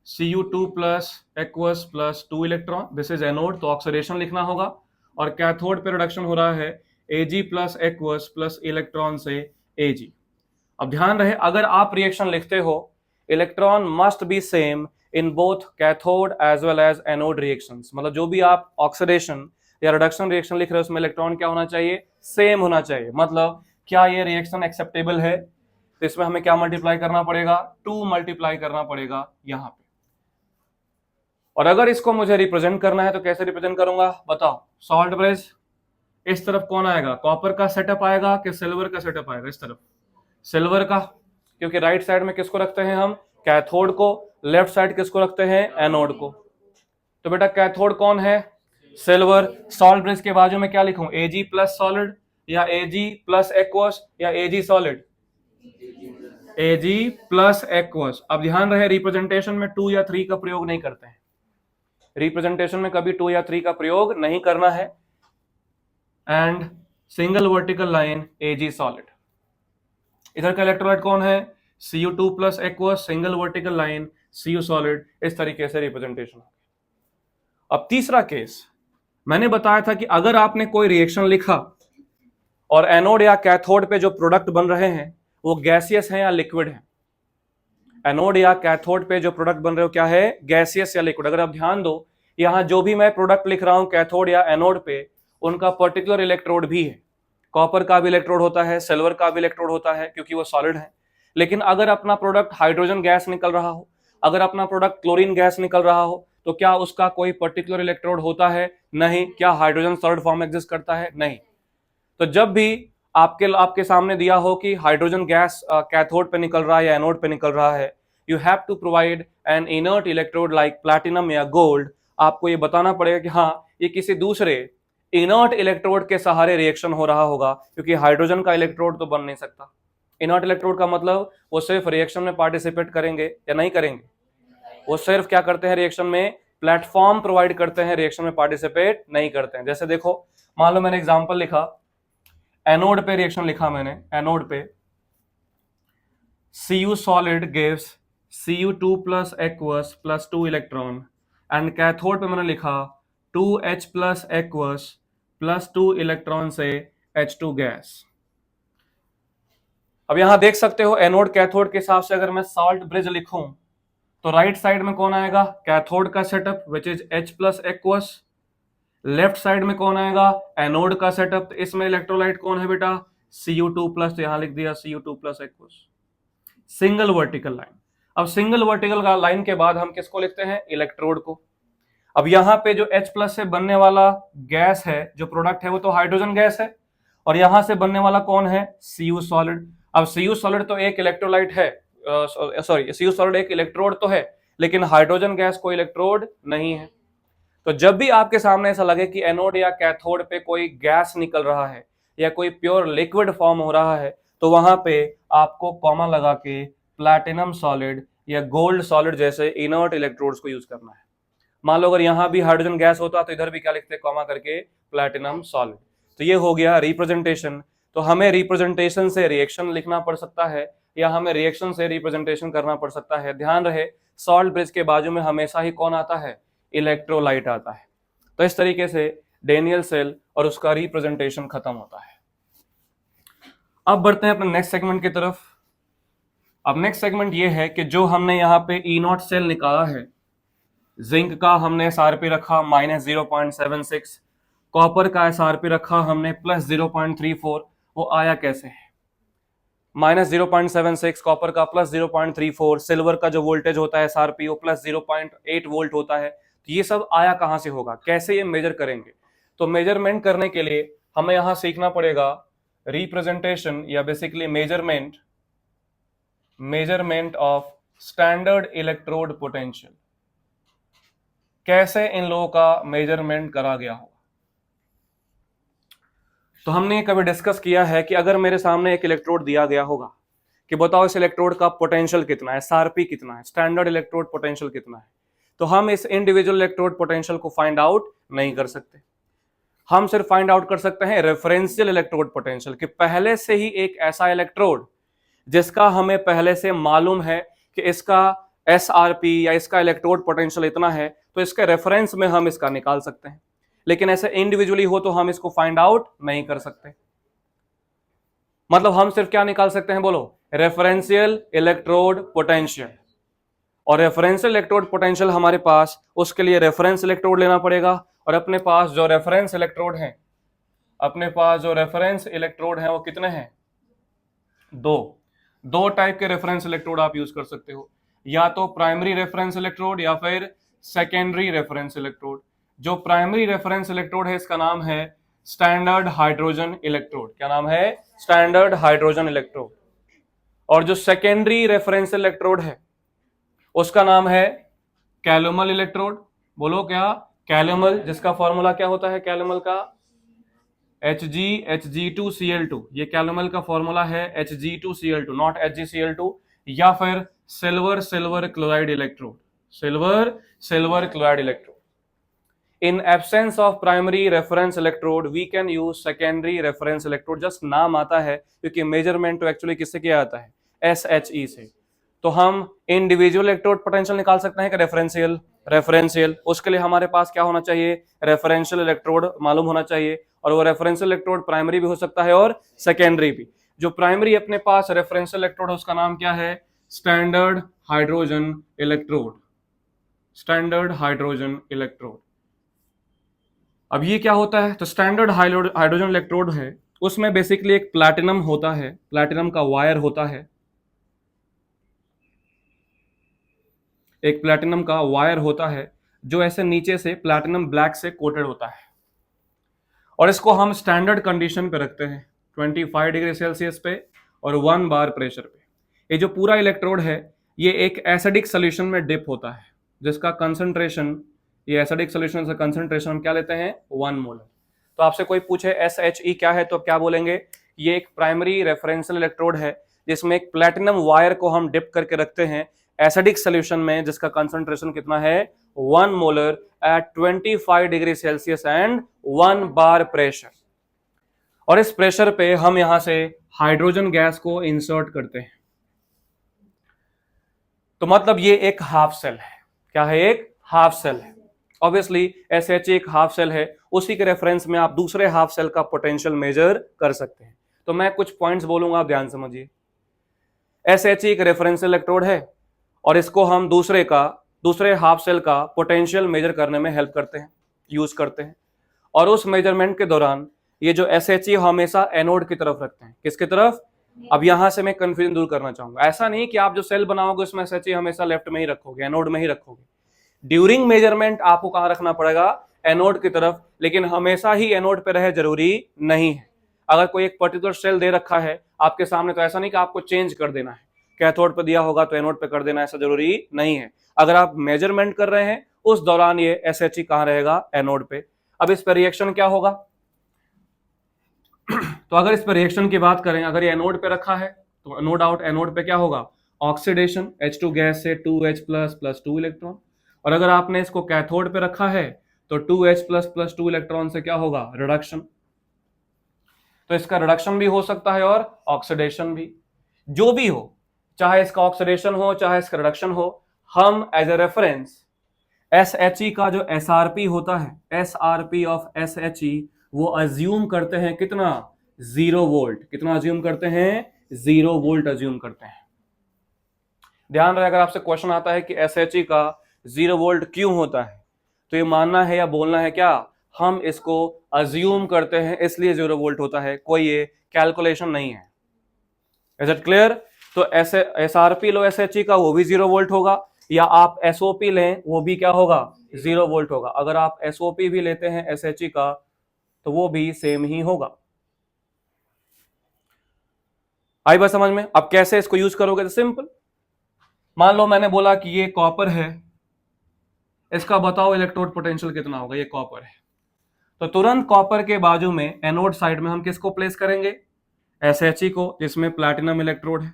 Cu2 plus aqueous plus 2 electron, this is anode, तो ऑक्सीडेशन लिखना होगा। और कैथोड पे रिडक्शन हो रहा है Ag plus aqueous plus electron से Ag। अब ध्यान रहे, अगर आप रिएक्शन लिखते हो, electron must be same in both cathode as well as anode reactions. मतलब जो भी आप ऑक्सीडेशन या रिडक्शन रिएक्शन लिख रहे हो उसमें इलेक्ट्रॉन क्या होना चाहिए, सेम होना चाहिए। मतलब क्या ये रिएक्शन एक्सेप्टेबल है, तो इसमें हमें क्या मल्टीप्लाई करना पड़ेगा, 2 मल्टीप्लाई करना पड़ेगा यहां पे। और अगर इसको मुझे रिप्रेजेंट करना है तो कैसे रिप्रेजेंट करूंगा बताओ। सॉल्ट ब्रिज, इस तरफ कौन आएगा, कॉपर का सेटअप आएगा कि सिल्वर का सेटअप आएगा, इस तरफ सिल्वर का, क्योंकि राइट साइड में किसको रखते हैं हम, कैथोड को, लेफ्ट साइड किसको रखते हैं, एनोड को। तो बेटा कैथोड कौन है, सिल्वर। सॉल्ट ब्रिज के बाजू में क्या लिखूं, Ag प्लस सॉलिड या Ag प्लस एक्वस या Ag solid, Ag plus aqueous. अब ध्यान रहे रिप्रेजेंटेशन में 2 या 3 का प्रयोग नहीं करते हैं, रिप्रेजेंटेशन में कभी 2 या 3 का प्रयोग नहीं करना है। And single vertical line Ag solid. इधर का इलेक्ट्रोलाइट कौन है, Cu2 plus aqueous, single vertical line Cu solid. इस तरीके से रिप्रेजेंटेशन। अब तीसरा केस, मैंने बताया था कि अगर आपने कोई रिएक्शन लिखा और एनोड या कैथोड पे जो प्रोडक्ट बन रहे हैं वो गैसियस है या लिक्विड है, एनोड या कैथोड पे जो प्रोडक्ट बन रहे हो क्या है, गैसियस या लिक्विड। अगर आप ध्यान दो, यहां जो भी मैं प्रोडक्ट लिख रहा हूं कैथोड या एनोड पे, उनका पर्टिकुलर इलेक्ट्रोड भी है। कॉपर का भी इलेक्ट्रोड होता है, सिल्वर का भी इलेक्ट्रोड होता है, क्योंकि वो सॉलिड है। लेकिन अगर अपना प्रोडक्ट हाइड्रोजन गैस निकल रहा हो, अगर अपना प्रोडक्ट क्लोरीन गैस निकल रहा हो, तो क्या उसका कोई पर्टिकुलर इलेक्ट्रोड होता है, नहीं। क्या हाइड्रोजन सॉलिड फॉर्म एग्जिस्ट करता है, नहीं। तो जब भी आपके सामने दिया हो कि हाइड्रोजन गैस कैथोड पे निकल रहा है या एनोड पे निकल रहा है, you have to provide an inert electrode like platinum या गोल्ड। आपको ये बताना पड़ेगा कि हाँ ये किसी दूसरे इनर्ट इलेक्ट्रोड के सहारे रिएक्शन हो रहा होगा, क्योंकि हाइड्रोजन का इलेक्ट्रोड तो बन नहीं सकता। इनर्ट इलेक्ट्रोड का मतलब वो सिर्फ रिएक्शन में पार्टिसिपेट करेंगे या नहीं करेंगे, वो सिर्फ क्या करते हैं, रिएक्शन में प्लेटफॉर्म प्रोवाइड करते हैं, रिएक्शन में पार्टिसिपेट नहीं करते हैं। जैसे देखो, मान लो मैंने एग्जांपल लिखा, एनोड पे रिएक्शन लिखा मैंने, एनोड पे Cu solid gives Cu2 plus aqueous plus 2 electron, and cathode पे मैंने लिखा 2H plus aqueous plus 2 electron से H2 गैस। अब यहां देख सकते हो एनोड कैथोड के हिसाब से अगर मैं सॉल्ट ब्रिज लिखूं तो राइट साइड में कौन आएगा, कैथोड का setup which is H plus aqueous. Left side में कौन आएगा, एनोड का सेटअप। तो इसमें इलेक्ट्रोलाइट कौन है बेटा, Cu2 प्लस, तो यहां लिख दिया Cu2 plus aqueous. Single vertical line. अब सिंगल वर्टिकल लाइन के बाद हम किसको लिखते हैं, इलेक्ट्रोड को। अब यहां पे जो H प्लस से बनने वाला गैस है, जो प्रोडक्ट है, वो तो हाइड्रोजन गैस है, और यहां से बनने वाला कौन है, Cu सॉलिड। अब Cu सॉलिड तो एक इलेक्ट्रोलाइट है, सॉरी Cu सॉलिड एक इलेक्ट्रोड तो है, लेकिन हाइड्रोजन गैस कोई इलेक्ट्रोड नहीं है। तो जब भी आपके सामने ऐसा लगे कि एनोड या कैथोड पे कोई गैस निकल रहा है या कोई प्योर लिक्विड फॉर्म हो रहा है, तो वहां पे आपको कॉमा लगा के प्लैटिनम सॉलिड या गोल्ड सॉलिड जैसे इनर्ट इलेक्ट्रोड्स को यूज करना है। मान लो अगर यहां भी हाइड्रोजन गैस होता तो इधर भी क्या लिखते, कॉमा करके प्लैटिनम सॉलिड। तो ये हो गया रिप्रेजेंटेशन। तो हमें रिप्रेजेंटेशन से रिएक्शन लिखना पड़ सकता है या हमें रिएक्शन से रिप्रेजेंटेशन करना पड़ सकता है। ध्यान रहे, सॉल्ट ब्रिज के बाजू में हमेशा ही कौन आता है, इलेक्ट्रोलाइट आता है। तो इस तरीके से डेनियल सेल और उसका रिप्रेजेंटेशन खत्म होता है। अब बढ़ते हैं अपने नेक्स्ट सेगमेंट की तरफ। अब नेक्स्ट सेगमेंट ये है कि जो हमने यहाँ पे E0 सेल निकाला है, जिंक का हमने SRP रखा -0.76, कॉपर का SRP रखा हमने +0.34, वो आया कैसे है, -0.76 कॉपर का +0.34, सिल्वर का जो वोल्टेज होता है SRP वो +0.8 वोल्ट होता है। तो ये सब आया कहां से होगा, कैसे ये मेजर करेंगे। तो मेजरमेंट करने के लिए हमें यहां सीखना पड़ेगा रिप्रेजेंटेशन या basically measurement of standard electrode potential. कैसे इन लोगों का मेजरमेंट करा गया होगा। तो हमने कभी डिस्कस किया है कि अगर मेरे सामने एक इलेक्ट्रोड दिया गया होगा कि बताओ इस इलेक्ट्रोड का पोटेंशियल कितना है, SRP कितना है, स्टैंडर्ड इलेक्ट्रोड पोटेंशियल कितना है, तो हम इस इंडिविजुअल इलेक्ट्रोड पोटेंशियल को फाइंड आउट नहीं कर सकते। हम सिर्फ फाइंड आउट कर सकते हैं रेफरेंशियल इलेक्ट्रोड पोटेंशियल, कि पहले से ही एक ऐसा इलेक्ट्रोड जिसका हमें पहले से मालूम है कि इसका SRP या इसका इलेक्ट्रोड पोटेंशियल इतना है, तो इसके रेफरेंस में हम इसका निकाल सकते हैं। लेकिन ऐसे इंडिविजुअली हो तो हम इसको फाइंड आउट नहीं कर सकते। मतलब हम सिर्फ क्या निकाल सकते हैं बोलो, रेफरेंशियल इलेक्ट्रोड पोटेंशियल। और रेफरेंशियल इलेक्ट्रोड पोटेंशियल हमारे पास, उसके लिए रेफरेंस इलेक्ट्रोड लेना पड़ेगा। और अपने पास जो रेफरेंस इलेक्ट्रोड है, अपने पास जो रेफरेंस इलेक्ट्रोड है वो कितने हैं? दो टाइप के रेफरेंस इलेक्ट्रोड आप यूज कर सकते हो, या तो प्राइमरी रेफरेंस इलेक्ट्रोड या फिर सेकेंडरी रेफरेंस इलेक्ट्रोड। जो प्राइमरी रेफरेंस इलेक्ट्रोड है इसका नाम है स्टैंडर्ड हाइड्रोजन इलेक्ट्रोड। क्या नाम है? Standard hydrogen electrode. और जो सेकेंडरी रेफरेंस इलेक्ट्रोड है उसका नाम है कैलोमल इलेक्ट्रोड। बोलो क्या? कैलोमल, जिसका फॉर्मूला क्या होता है कैलोमल का? Hg2Cl2। ये कैलोमल का फॉर्मूला है Hg2Cl2, नॉट HgCl2। या फिर silver chloride electrode, silver chloride electrode. In absence of primary reference electrode we can use secondary reference electrode. Just नाम आता है, क्योंकि मेजरमेंट तो एक्चुअली किससे किया जाता है? SHE से। तो हम इंडिविजुअल इलेक्ट्रोड पोटेंशियल निकाल सकते हैं कि रेफरेंशियल। उसके लिए हमारे पास क्या होना चाहिए? रेफरेंशियल इलेक्ट्रोड मालूम होना चाहिए। और वो रेफरेंशियल इलेक्ट्रोड प्राइमरी भी हो सकता है और सेकेंडरी भी। जो प्राइमरी अपने पास रेफरेंशियल इलेक्ट्रोड है उसका नाम क्या है? Standard hydrogen electrode, standard hydrogen electrode. अब ये क्या होता है? तो स्टैंडर्ड हाइड्रोजन इलेक्ट्रोड है, उसमें बेसिकली एक प्लैटिनम होता है, प्लैटिनम का वायर होता है, एक प्लैटिनम का वायर होता है जो ऐसे नीचे से प्लैटिनम ब्लैक से कोटेड होता है। और इसको हम स्टैंडर्ड कंडीशन पे रखते हैं 25 डिग्री सेल्सियस पे और 1 बार प्रेशर पे। ये जो पूरा इलेक्ट्रोड है ये एक एसिडिक सोल्यूशन में डिप होता है, जिसका कंसंट्रेशन, ये एसिडिक सोल्यूशन से कंसंट्रेशन हम क्या लेते हैं? 1 मोलर। तो आपसे कोई पूछे SHE क्या है तो आप क्या बोलेंगे? ये एक प्राइमरी रेफरेंशियल इलेक्ट्रोड है जिसमें एक प्लैटिनम वायर को हम डिप करके रखते हैं एसिडिक सोल्यूशन में, जिसका कंसंट्रेशन कितना है? 1 molar at 25 degree Celsius and 1 bar pressure. और इस प्रेशर पे हम यहां से हाइड्रोजन गैस को इंसर्ट करते हैं। तो मतलब ये एक हाफ सेल है। क्या है? एक हाफ सेल है। ऑब्वियसली SHE एक हाफ सेल है, उसी के रेफरेंस में आप दूसरे हाफ सेल का पोटेंशियल मेजर कर सकते हैं। तो मैं कुछ पॉइंट्स बोलूंगा, आप ध्यान समझिए। SHE एक रेफरेंस इलेक्ट्रोड है और इसको हम दूसरे हाफ सेल का पोटेंशियल मेजर करने में हेल्प करते हैं, यूज करते हैं। और उस मेजरमेंट के दौरान ये जो SHE हमेशा एनोड की तरफ रखते हैं। किसकी तरफ? अब यहां से मैं कंफ्यूजन दूर करना चाहूंगा। ऐसा नहीं कि आप जो सेल बनाओगे उसमें SHE हमेशा लेफ्ट में ही रखोगे, एनोड में ही रखोगे। ड्यूरिंग मेजरमेंट आपको कहां रखना पड़ेगा? एनोड की तरफ। लेकिन हमेशा ही एनोड पे रहे जरूरी नहीं है। अगर कोई एक पर्टिकुलर सेल दे रखा है आपके सामने, तो ऐसा नहीं कि आपको चेंज कर देना है, कैथोड पे दिया होगा तो एनोड पे कर देना, ऐसा जरूरी नहीं है। अगर आप मेजरमेंट कर रहे हैं उस दौरान ये SHE कहां रहेगा? एनोड पे। अब इस पर रिएक्शन क्या होगा? तो अगर इस पर रिएक्शन की बात करें, अगर ये एनोड पे रखा है तो नो डाउट एनोड पे क्या होगा? ऑक्सीडेशन, H2 गैस से 2H प्लस 2 इलेक्ट्रॉन। और अगर आपने इसको कैथोड पे रखा है तो 2H प्लस 2 इलेक्ट्रॉन से क्या होगा? रिडक्शन। तो इसका रिडक्शन भी हो सकता है और ऑक्सीडेशन भी। जो भी हो, चाहे इसका ऑक्सीडेशन हो चाहे इसका रिडक्शन हो, हम एज ए रेफरेंस SHE का जो SRP होता है, SRP ऑफ SHE, वो अज्यूम करते हैं कितना? 0 वोल्ट। कितना अज्यूम करते हैं? 0 वोल्ट अज्यूम करते हैं। ध्यान रहे, अगर आपसे क्वेश्चन आता है कि SHE का 0 वोल्ट क्यों होता है, तो ये मानना है या बोलना है क्या? हम इसको अज्यूम करते हैं इसलिए 0 वोल्ट होता है, कोई ये कैलकुलेशन नहीं है। Is it clear? तो ऐसे SRP लो SHE का, वो भी 0 वोल्ट होगा, या आप SOP लें वो भी क्या होगा? 0 वोल्ट होगा। अगर आप SOP भी लेते हैं SHE का तो वो भी सेम ही होगा। आई बात समझ में? अब कैसे इसको यूज करोगे? तो सिंपल, मान लो मैंने बोला कि ये कॉपर है, इसका बताओ इलेक्ट्रोड पोटेंशियल कितना होगा? ये कॉपर है, तो तुरंत कॉपर के बाजू में एनोड साइड में हम किसको प्लेस करेंगे? SHE को, जिसमें प्लैटिनम इलेक्ट्रोड है।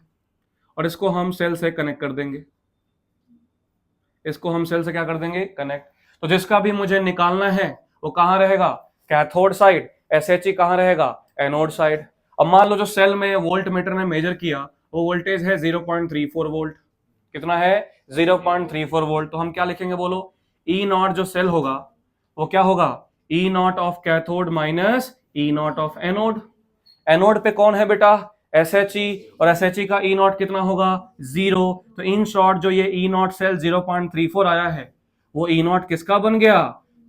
और इसको हम सेल से कनेक्ट कर देंगे, इसको हम सेल से क्या कर देंगे? कनेक्ट। तो जिसका भी मुझे निकालना है वो कहां रहेगा? Cathode side. SHE कहां रहेगा? Anode side. अब मान लो जो सेल में वोल्ट मीटर ने मेजर किया वो वोल्टेज है 0.34 वोल्ट। कितना है 0.34 वोल्ट। तो हम क्या लिखेंगे बोलो, ई नॉट जो सेल होगा वो क्या होगा, E naught of cathode minus E naught of anode. Anode पे कौन है बेटा, SHE, और SHE का ई नॉट कितना होगा 0। तो इन शॉर्ट जो ये ई नॉट सेल 0.34 आया है वो ई नॉट किसका बन गया,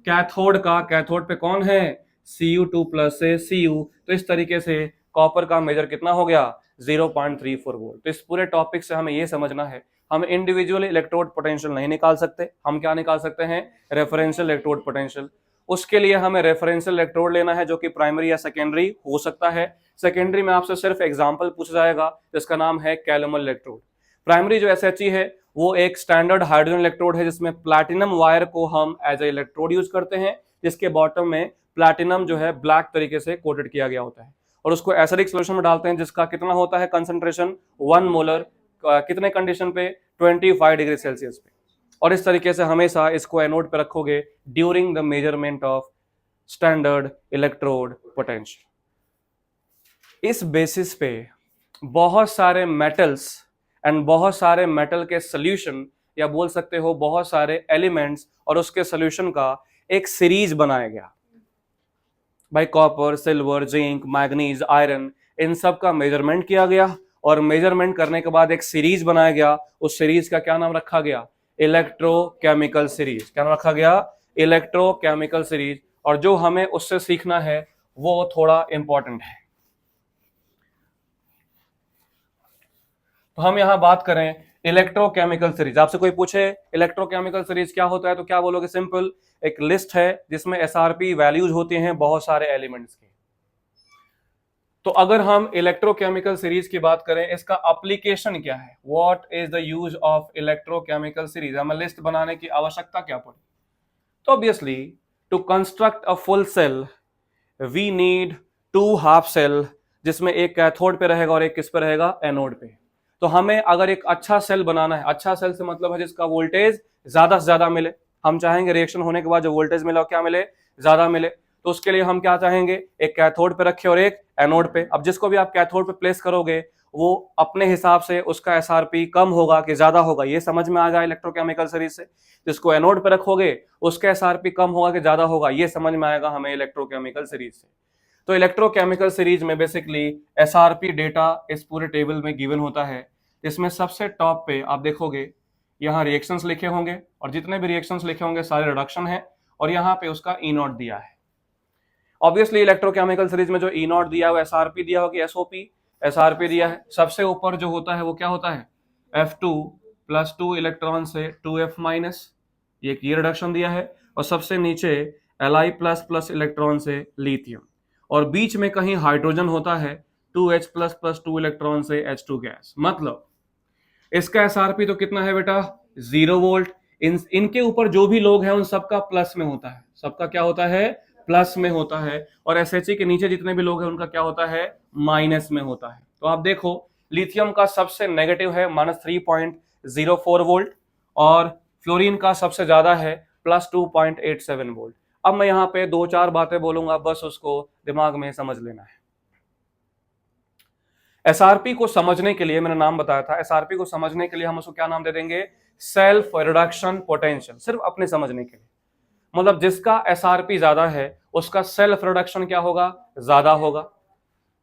कैथोड का। कैथोड पे कौन है Cu2 प्लस से Cu। तो इस तरीके से कॉपर का मेजर कितना हो गया 0.34 वोल्ट। तो इस पूरे टॉपिक से हमें यह समझना है हम इंडिविजुअल इलेक्ट्रोड पोटेंशियल नहीं निकाल सकते, हम क्या निकाल सकते हैं, रेफरेंशियल इलेक्ट्रोड पोटेंशियल। उसके लिए हमें रेफरेंशियल इलेक्ट्रोड लेना है जो कि प्राइमरी या सेकेंडरी हो सकता है। सेकेंडरी में आपसे सिर्फ एग्जांपल पूछा जाएगा जिसका नाम है कैलमल इलेक्ट्रोड। प्राइमरी जो SHE है वो एक स्टैंडर्ड हाइड्रोजन इलेक्ट्रोड है जिसमें प्लैटिनम वायर को हम एज ए इलेक्ट्रोड यूज करते हैं, जिसके बॉटम में प्लैटिनम जो है ब्लैक तरीके से कोटेड किया गया होता है और उसको एसिडिक सॉल्यूशन में डालते हैं जिसका कितना होता है कंसंट्रेशन 1 मोलर, कितने कंडीशन पे 25 डिग्री सेल्सियस पे। और इस तरीके से हमेशा इसको एनोड पे रखोगे during the measurement of standard electrode potential. इस बेसिस पे बहुत सारे मेटल्स एंड बहुत सारे मेटल के सॉल्यूशन या बोल सकते हो बहुत सारे एलिमेंट्स और उसके सॉल्यूशन का एक सीरीज बनाया गया भाई। Copper, silver, zinc, manganese, iron, इन सब का मेजरमेंट किया गया और मेजरमेंट करने के बाद एक सीरीज बनाया गया। उस सीरीज का क्या नाम रखा गया, इलेक्ट्रोकेमिकल सीरीज। क्या नाम रखा गया, इलेक्ट्रोकेमिकल सीरीज। और जो हमें उससे सीखना है वो थोड़ा इंपॉर्टेंट है। तो हम यहां बात करें इलेक्ट्रोकेमिकल सीरीज। आपसे कोई पूछे इलेक्ट्रोकेमिकल सीरीज क्या होता है तो क्या बोलोगे, सिंपल एक लिस्ट है जिसमें SRP वैल्यूज होती हैं बहुत सारे एलिमेंट्स की। तो अगर हम इलेक्ट्रोकेमिकल सीरीज की बात करें इसका एप्लीकेशन क्या है, what is the use of electrochemical series, हमें लिस्ट बनाने की आवश्यकता क्या पड़ी। तो obviously to construct a full cell we need 2 half cell जिसमें एक कैथोड पे रहेगा और एक किस पे रहेगा, एनोड पे। तो हमें अगर एक अच्छा सेल बनाना है, अच्छा सेल से मतलब है जिसका वोल्टेज ज्यादा से ज्यादा मिले, हम चाहेंगे रिएक्शन होने के बाद जो वोल्टेज मिला क्या मिले, ज्यादा मिले। तो उसके लिए हम क्या चाहेंगे, एक कैथोड पे रखे और एक एनोड पे। अब जिसको भी आप कैथोड पे प्लेस करोगे वो अपने हिसाब से उसका SRP कम होगा कि ज्यादा होगा, ये समझ में आ गया इलेक्ट्रोकेमिकल सीरीज से। जिसको एनोड पे रखोगे उसका SRP कम होगा कि ज्यादा होगा, ये समझ में आएगा हमें इलेक्ट्रोकेमिकल सीरीज से। तो इलेक्ट्रोकेमिकल सीरीज में बेसिकली SRP डेटा इस पूरे टेबल में गिवन होता है। इसमें सबसे टॉप पे आप देखोगे यहाँ रिएक्शंस लिखे होंगे और जितने भी रिएक्शंस लिखे होंगे सारे रिडक्शन है और यहाँ पे उसका ई नॉट दिया है। ऑब्वियसली इलेक्ट्रोकेमिकल सीरीज में जो ई नॉट दिया है SRP दिया होगा, SOP SRP दिया है। सबसे ऊपर जो होता है वो क्या होता है, F2 प्लस 2 इलेक्ट्रॉन से 2F माइनस, ये रिडक्शन दिया है। और सबसे नीचे Li प्लस प्लस इलेक्ट्रॉन से लिथियम और बीच में कहीं हाइड्रोजन होता है 2H प्लस प्लस 2 इलेक्ट्रॉन से H2 गैस। मतलब इसका SRP तो कितना है बेटा 0 वोल्ट। इनके ऊपर जो भी लोग हैं उन सबका प्लस में होता है, सबका क्या होता है, प्लस में होता है। और SHE के नीचे जितने भी लोग हैं उनका क्या होता है, माइनस में होता है। तो आप देखो लिथियम का सबसे नेगेटिव है -3.04 वोल्ट और फ्लोरीन का सबसे ज्यादा है +2.87 वोल्ट। अब मैं यहाँ पे 2-4 बातें बोलूंगा, बस उसको दिमाग में समझ लेना है। SRP को समझने के लिए मैंने नाम बताया था, SRP को समझने के लिए हम उसको क्या नाम दे देंगे, सेल्फ रिडक्शन पोटेंशियल, सिर्फ अपने समझने के लिए। मतलब जिसका SRP ज्यादा है उसका सेल्फ रिडक्शन क्या होगा, ज्यादा होगा।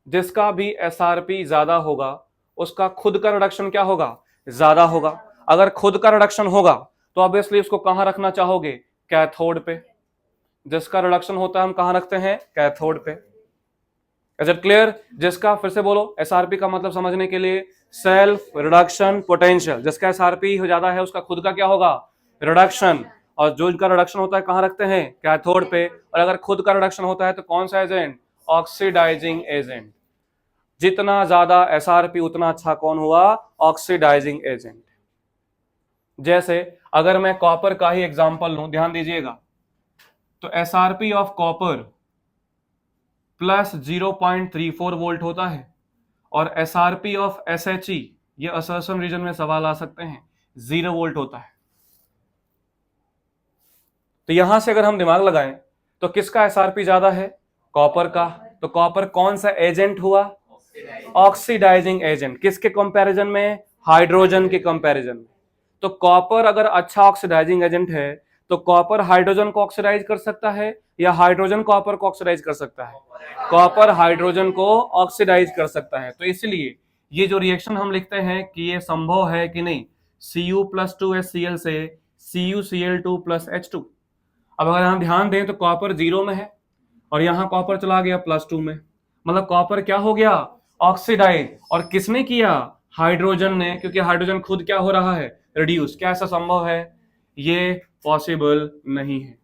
जिसका भी SRP ज्यादा होगा उसका खुद का रिडक्शन क्या होगा, ज्यादा होगा। अगर खुद का रिडक्शन होगा तो ऑब्वियसली उसको कहां रखना चाहोगे, कैथोड पे। जिसका रिडक्शन होता है हम कहां रखते हैं, कैथोड पे। Is it clear. जिसका, फिर से बोलो, SRP का मतलब समझने के लिए सेल्फ रिडक्शन पोटेंशियल। जिसका SRP ज्यादा है उसका खुद का क्या होगा, रिडक्शन। और जो इनका रिडक्शन होता है कहां रखते हैं, कैथोड पे। और अगर खुद का रिडक्शन होता है तो कौन सा एजेंट, ऑक्सीडाइजिंग एजेंट। जितना ज्यादा SRP उतना अच्छा कौन हुआ, ऑक्सीडाइजिंग एजेंट। जैसे अगर मैं कॉपर का ही एग्जांपल लूं, ध्यान दीजिएगा, तो SRP of copper plus 0.34 volt होता है और SRP ऑफ SHE, ये असर्शन रीजन में सवाल आ सकते हैं, 0 वोल्ट होता है। तो यहां से अगर हम दिमाग लगाएं तो किसका SRP ज्यादा है, कॉपर का। तो कॉपर कौन सा एजेंट हुआ, ऑक्सीडाइजिंग एजेंट। किसके कंपैरिजन में, हाइड्रोजन के कंपैरिजन में। तो कॉपर अगर अच्छा ऑक्सीडाइजिंग एजेंट है तो कॉपर हाइड्रोजन को ऑक्सीडाइज कर सकता है या हाइड्रोजन कॉपर को ऑक्सीडाइज कर सकता है? कॉपर हाइड्रोजन को ऑक्सीडाइज कर सकता है। तो इसलिए ये जो रिएक्शन हम लिखते हैं कि ये संभव है कि नहीं, Cu+2HCl से CuCl2+H2। अब अगर हम ध्यान दें तो कॉपर 0 में है और यहां कॉपर चला गया +2 में, मतलब कॉपर क्या हो गया, ऑक्सीडाइज। और किसने किया, हाइड्रोजन ने, क्योंकि हाइड्रोजन खुद क्या हो रहा है, रिड्यूस। क्या ऐसा संभव है? ये पॉसिबल नहीं है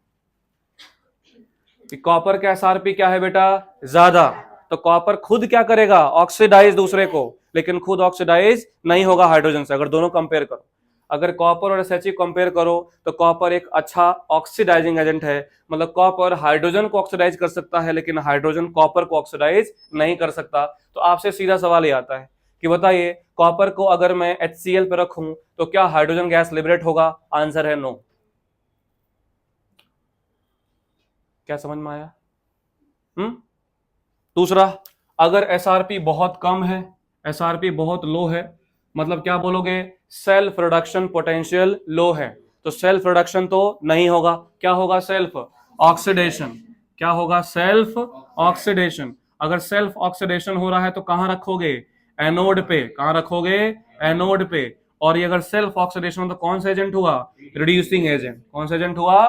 कि कॉपर का एसआरपी क्या है बेटा, ज्यादा, तो कॉपर खुद क्या करेगा, ऑक्सीडाइज दूसरे को, लेकिन खुद ऑक्सीडाइज नहीं होगा हाइड्रोजन से। अगर दोनों कंपेयर करो, अगर कॉपर और एसएचई कंपेयर करो तो कॉपर एक अच्छा ऑक्सीडाइजिंग एजेंट है, मतलब कॉपर हाइड्रोजन को ऑक्सीडाइज कर सकता है लेकिन हाइड्रोजन कॉपर को ऑक्सीडाइज नहीं कर सकता। तो आपसे सीधा सवाल ये आता है कि बताइए, कॉपर को अगर मैं HCl पे रखूं तो क्या हाइड्रोजन गैस लिबरेट होगा? आंसर है नो। क्या समझ में आया? दूसरा, अगर एसआरपी बहुत कम है, एसआरपी बहुत लो है, मतलब क्या बोलोगे, सेल्फ रिडक्शन पोटेंशियल लो है, तो सेल्फ रिडक्शन तो नहीं होगा, क्या होगा, सेल्फ ऑक्सीडेशन। क्या होगा, सेल्फ ऑक्सीडेशन। अगर सेल्फ ऑक्सीडेशन हो रहा है तो कहां रखोगे, एनोड पे। कहां रखोगे, एनोड पे। और ये अगर सेल्फ ऑक्सीडेशन तो कौन सा एजेंट हुआ, रिड्यूसिंग एजेंट। कौन सा एजेंट हुआ?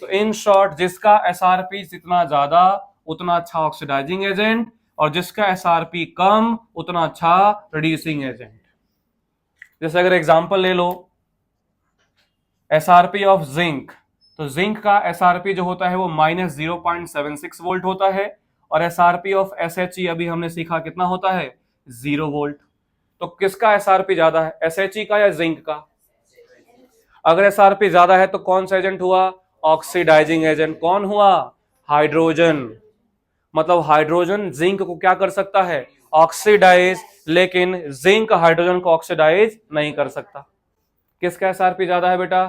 तो इन शॉर्ट, जिसका एसआरपी जितना ज्यादा उतना अच्छा ऑक्सीडाइजिंग एजेंट, और जिसका एसआरपी कम उतना अच्छा रिड्यूसिंग एजेंट। जैसे अगर एग्जांपल ले लो, एसआरपी ऑफ जिंक, तो जिंक का एसआरपी जो होता है वो -0.76 वोल्ट होता है, और एसआरपी ऑफ एसएचई अभी हमने सीखा कितना होता है, 0 वोल्ट। तो किसका एसआरपी ज्यादा है, एसएचई का या जिंक का? अगर एसआरपी ज्यादा है तो कौन सा एजेंट हुआ, ऑक्सीडाइजिंग एजेंट। कौन हुआ, हाइड्रोजन। मतलब हाइड्रोजन जिंक को क्या कर सकता है, ऑक्सीडाइज, लेकिन जिंक हाइड्रोजन को ऑक्सीडाइज नहीं कर सकता। किसका एसआरपी ज्यादा है बेटा,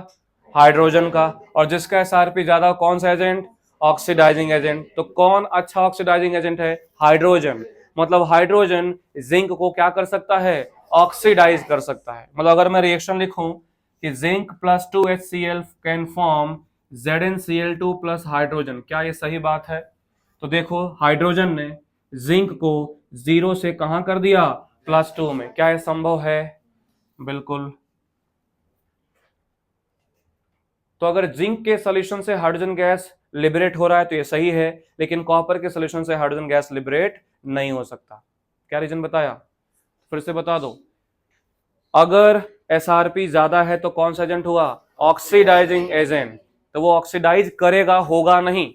हाइड्रोजन का। और जिसका एसआरपी ज्यादा, कौन सा एजेंट, ऑक्सीडाइजिंग एजेंट। तो कौन अच्छा ऑक्सीडाइजिंग एजेंट है, हाइड्रोजन। मतलब हाइड्रोजन जिंक को क्या कर सकता है, ऑक्सीडाइज कर सकता है। मतलब अगर मैं रिएक्शन लिखूं कि zinc +2HCl can form ZnCl2 plus hydrogen, क्या ये सही बात है? तो देखो, हाइड्रोजन ने जिंक को 0 से कहां कर दिया, +2 में। क्या यह संभव है? बिल्कुल। तो अगर जिंक के सॉल्यूशन से हाइड्रोजन गैस लिबरेट हो रहा है तो ये सही है, लेकिन कॉपर के सॉल्यूशन से हाइड्रोजन गैस लिबरेट नहीं हो सकता। क्या रीजन बताया, फिर से बता दो। अगर एसआरपी ज्यादा है तो कौन सा एजेंट हुआ, ऑक्सीडाइजिंग एजेंट, तो वो ऑक्सीडाइज करेगा, होगा नहीं,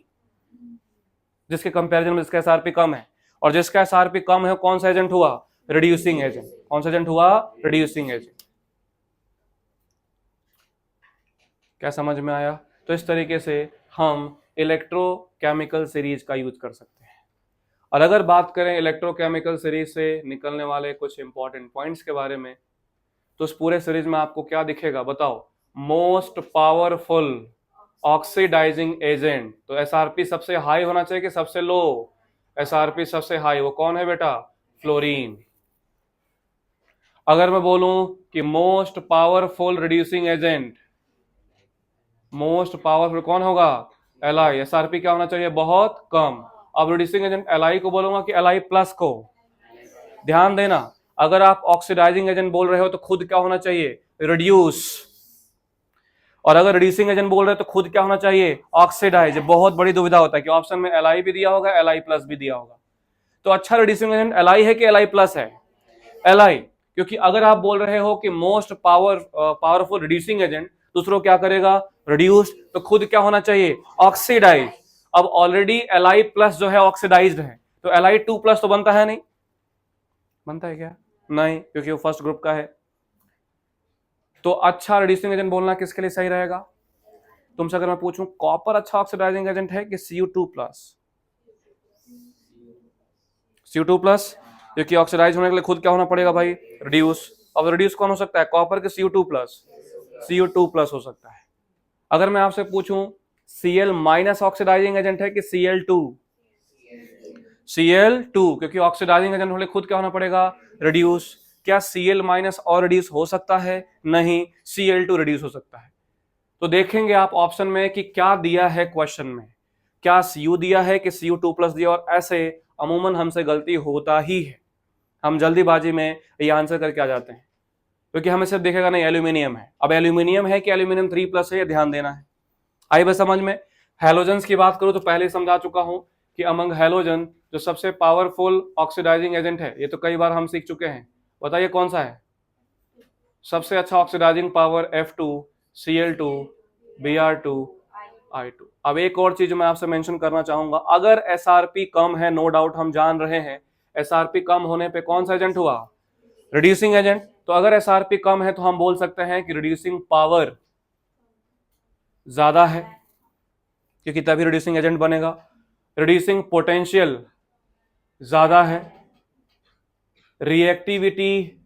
जिसके कंपैरिजन में जिसका एसआरपी कम है। और जिसका एसआरपी कम है कौन सा एजेंट हुआ, रिड्यूसिंग एजेंट। कौन सा एजेंट हुआ, रिड्यूसिंग एजेंट। क्या समझ में आया? तो इस तरीके से हम इलेक्ट्रोकेमिकल सीरीज का यूज कर सकते हैं। और अगर बात करें इलेक्ट्रोकेमिकल सीरीज से निकलने वाले कुछ इंपॉर्टेंट पॉइंट्स के बारे में, तो उस पूरे सीरीज में आपको क्या दिखेगा बताओ, मोस्ट पावरफुल ऑक्सीडाइजिंग एजेंट। तो एसआरपी सबसे हाई होना चाहिए कि सबसे लो, एसआरपी सबसे हाई, वो कौन है बेटा, फ्लोरीन। अगर मैं बोलूं कि most powerful reducing agent, most powerful कौन होगा, एलआई। एसआरपी क्या होना चाहिए, बहुत कम। अब रिड्यूसिंग एजेंट एलआई को बोलूंगा कि एलआई प्लस को। ध्यान देना, अगर आप ऑक्सीडाइजिंग एजेंट बोल रहे हो तो खुद क्या होना चाहिए, रिड्यूस। और अगर रिड्यूसिंग एजेंट बोल रहे हो तो खुद क्या होना चाहिए, ऑक्सीडाइज। बहुत बड़ी दुविधा होता है कि ऑप्शन में एलआई भी दिया होगा, एलआई प्लस भी दिया होगा। तो अच्छा रिड्यूसिंग एजेंट एलआई है कि एलआई प्लस है, एलआई। क्योंकि अगर आप बोल रहे हो कि मोस्ट पावरफुल रिड्यूसिंग एजेंट, दूसरों क्या करेगा, रिड्यूस, तो खुद क्या होना चाहिए, ऑक्सीडाइज। अब ऑलरेडी एलआई प्लस जो है ऑक्सीडाइज्ड है, तो Li2+ तो बनता है नहीं, बनता है क्या, नहीं, क्योंकि वो फर्स्ट ग्रुप का है। तो अच्छा रिड्यूसिंग एजेंट बोलना किसके लिए सही रहेगा? तुमसे अगर मैं पूछूं कॉपर अच्छा ऑक्सीडाइजिंग एजेंट है कि Cu2+? Cu2+, क्योंकि ऑक्सीडाइज होने के लिए खुद क्या होना पड़ेगा भाई, रिड्यूस। अब रिड्यूस कौन हो सकता है, कॉपर के Cu2+? Cu2+ हो सकता है। अगर मैं आपसे पूछूं Cl- ऑक्सीडाइजिंग एजेंट है कि Cl2? Cl2, क्योंकि ऑक्सीडाइजिंग एजेंट होने खुद क्या होना पड़ेगा, रिड्यूस। क्या Cl माइनस और रिड्यूस हो सकता है? नहीं, Cl2 रिड्यूस हो सकता है। तो देखेंगे आप ऑप्शन में कि क्या दिया है क्वेश्चन में, क्या Cu दिया है कि Cu2 प्लस दिया, और ऐसे अमूमन हमसे गलती होता ही है, हम जल्दीबाजी में ये आंसर करके आ जाते हैं, क्योंकि हमें सिर्फ देखेगा नहीं एल्यूमिनियम है। अब एल्यूमिनियम है कि एल्यूमिनियम 3 प्लस है, ये ध्यान देना है। आई बस समझ में। हैलोजन्स की बात करूं तो पहले ही समझा चुका हूं कि अमंग हैलोजन जो सबसे पावरफुल ऑक्सीडाइजिंग एजेंट है, ये तो कई बार हम सीख चुके हैं, बताइए कौन सा है सबसे अच्छा oxidising power? F2, Cl2, Br2, I2। अब एक और चीज मैं आपसे मेंशन करना चाहूंगा, अगर SRP कम है, नो डाउट हम जान रहे हैं SRP कम होने पे कौन सा एजेंट हुआ? Reducing agent. तो अगर SRP कम है तो हम बोल सकते हैं कि रिड्यूसिंग पावर ज्यादा है, क्योंकि तभी रिड्यूसिंग एजेंट बनेगा। रिड्यूसिंग पोटेंशियल ज्यादा है, रिएक्टिविटी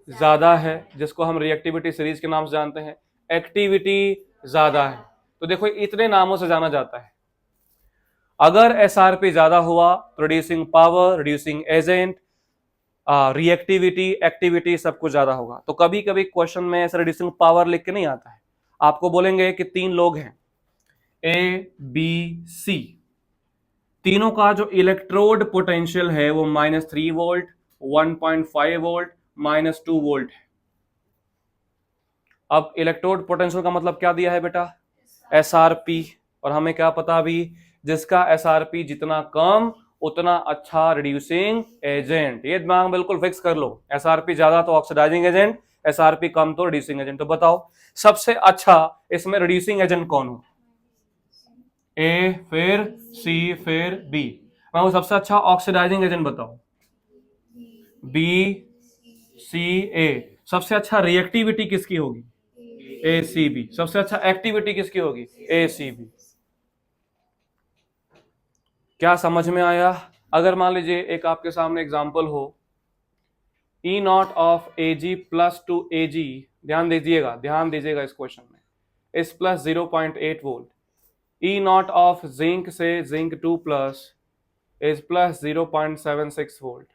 ज्यादा है, जिसको हम रिएक्टिविटी सीरीज के नाम से जानते हैं, एक्टिविटी ज्यादा है। तो देखो इतने नामों से जाना जाता है। अगर SRP ज्यादा हुआ, reducing power, reducing agent, reactivity, activity सब कुछ ज्यादा होगा। तो कभी कभी क्वेश्चन में ऐसा रिड्यूसिंग पावर लिख के नहीं आता है, आपको बोलेंगे कि 3 लोग हैं A, B, C, तीनों का जो इलेक्ट्रोड पोटेंशियल है वो -3 वोल्ट, 1.5 वोल्ट, -2 वोल्ट है। अब इलेक्ट्रोड पोटेंशियल का मतलब क्या दिया है बेटा? SRP। और हमें क्या पता अभी, जिसका SRP जितना कम उतना अच्छा रिड्यूसिंग एजेंट। ये दिमाग बिल्कुल फिक्स कर लो, SRP ज्यादा तो ऑक्सीडाइजिंग एजेंट, SRP कम तो रिड्यूसिंग एजेंट। तो बताओ सबसे अच्छा इसमें रिड्यूसिंग एजेंट कौन हो? A, फिर C, फिर B। मैं वो सबसे अच्छा ऑक्सीडाइजिंग एजेंट बताओ, B, C, A। सबसे अच्छा रिएक्टिविटी किसकी होगी? ACB। सबसे अच्छा एक्टिविटी किसकी होगी? ACB। क्या समझ में आया? अगर मान लीजिए एक आपके सामने एग्जांपल हो, E naught of Ag plus to Ag, ध्यान दीजिएगा इस क्वेश्चन में, इस plus 0.8 volt. E naught of zinc से zinc 2 plus is plus 0.76 volt.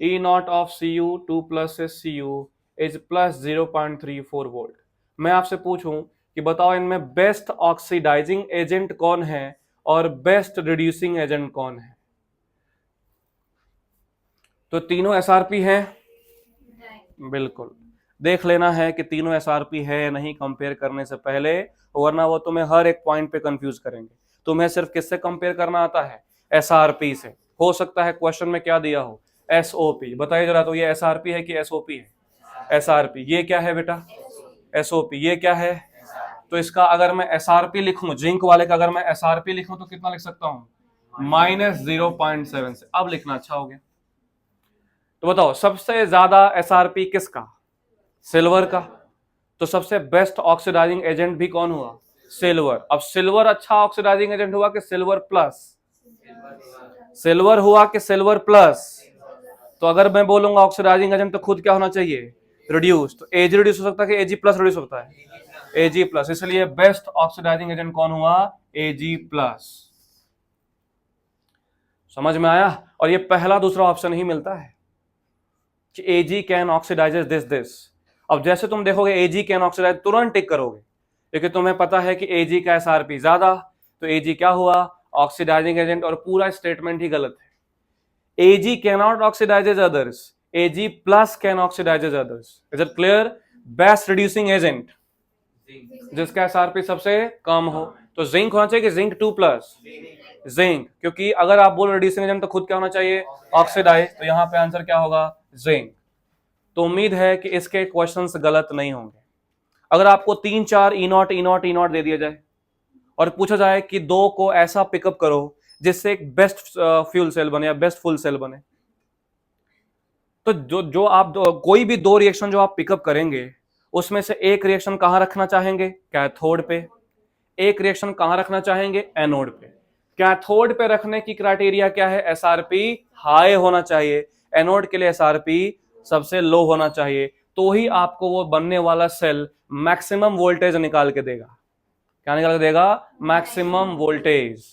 E naught of Cu 2 plus से Cu इज प्लस 0.34 वोल्ट। मैं आपसे पूछूं कि बताओ इनमें बेस्ट ऑक्सीडाइजिंग एजेंट कौन है और बेस्ट रिड्यूसिंग एजेंट कौन है? तो तीनों SRP हैं? बिल्कुल देख लेना है कि तीनों SRP है या नहीं कंपेयर करने से पहले, वरना वो तुम्हें हर एक पॉइंट पे कंफ्यूज करेंगे। तुम्हें सिर्फ किससे कंपेयर करना आता है? SRP से। हो सकता है क्वेश्चन में क्या दिया हो? SOP। बताइए जरा, तो ये SRP है कि SOP है? SRP। ये क्या है बेटा? SOP। ये क्या है? तो इसका अगर मैं SRP लिखूं, जिंक वाले का अगर मैं SRP लिखूं तो कितना लिख सकता हूं? -0.7 से। अब लिखना अच्छा हो गया। तो बताओ सबसे ज्यादा SRP किसका? सिल्वर का। तो सबसे बेस्ट ऑक्सीडाइजिंग एजेंट भी कौन हुआ? सिल्वर। अब सिल्वर अच्छा ऑक्सीडाइजिंग एजेंट हुआ कि सिल्वर प्लस? सिल्वर हुआ कि सिल्वर प्लस? तो अगर मैं बोलूंगा ऑक्सीडाइजिंग एजेंट तो खुद क्या होना चाहिए? रिड्यूस। तो Ag रिड्यूस हो सकता है कि Ag प्लस रिड्यूस होता है? Ag plus. इसलिए बेस्ट ऑक्सीडाइजिंग एजेंट कौन हुआ? Ag plus. समझ में आया? और ये पहला दूसरा ऑप्शन ही मिलता है कि Ag कैन ऑक्सीडाइजेस दिस। अब जैसे तुम देखोगे Ag कैन ऑक्सीडाइज, तुरंत टिक करोगे, क्योंकि तुम्हें पता है कि Ag का SRP ज्यादा, तो Ag क्या हुआ? Oxidising agent. और पूरा स्टेटमेंट ही गलत है। Ag cannot oxidises others, Ag plus can oxidises others. Is it clear? Best reducing agent जिसका SRP सबसे कम हो, तो जिंक होना चाहिए कि जिंक 2 प्लस? जिंक। क्योंकि अगर आप बोल रिड्यूसिंग एजेंट तो खुद क्या होना चाहिए? ऑक्सीडाइज। तो यहां पे आंसर क्या होगा? जिंक। तो उम्मीद है कि इसके क्वेश्चंस गलत नहीं होंगे। अगर आपको 3-4 ई नॉट दे दिया जाए और पूछा जाए कि दो को ऐसा पिकअप करो जिससे एक बेस्ट फ्यूल सेल बने या बेस्ट फुल सेल बने, तो जो आप कोई भी दो रिएक्शन जो आप पिकअप करेंगे उसमें से एक रिएक्शन कहां रखना चाहेंगे? कैथोड पे। एक रिएक्शन कहां रखना चाहेंगे? एनोड पे। कैथोड पे रखने की क्राइटेरिया क्या है? SRP हाई होना चाहिए। एनोड के लिए SRP सबसे लो होना चाहिए, तो ही आपको वो बनने वाला सेल मैक्सिमम वोल्टेज निकाल के देगा। क्या निकाल के देगा? Maximum voltage.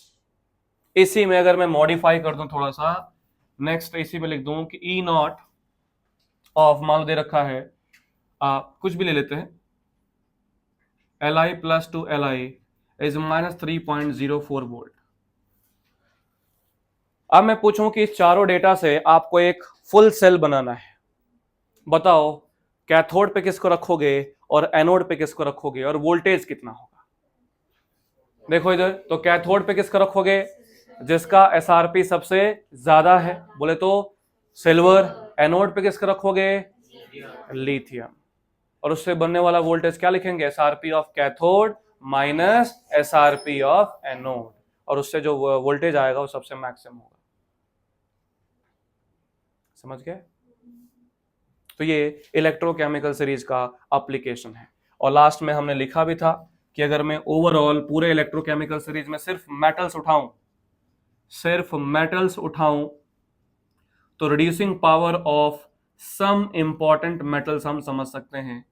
इसी में अगर मैं मॉडिफाई कर दूं थोड़ा सा, नेक्स्ट इसी में लिख दूं कि E नॉट ऑफ, मान लो दे रखा है कुछ भी ले लेते हैं, Li plus two Li is -3.04 volt. अब मैं पूछूं कि इस चारों डेटा से आपको एक फुल सेल बनाना है, बताओ कैथोड पे किसको रखोगे और एनोड पे किसको रखोगे और वोल्टेज कितना होगा। देखो इधर, तो कैथोड पे किसको रखोगे, जिसका एसआरपी सबसे ज्यादा है, बोले तो सिल्वर। एनोड पे किसको रखोगे, लिथियम। और उससे बनने वाला वोल्टेज क्या लिखेंगे, SRP of cathode minus SRP of anode, और उससे जो वोल्टेज आएगा वो सबसे मैक्सिमम होगा। समझ गए। तो ये इलेक्ट्रोकेमिकल सीरीज का एप्लीकेशन है। और लास्ट में हमने लिखा भी था कि अगर मैं ओवरऑल पूरे इलेक्ट्रोकेमिकल सीरीज में सिर्फ मेटल्स उठाऊं तो reducing power of some important metals हम समझ सकते हैं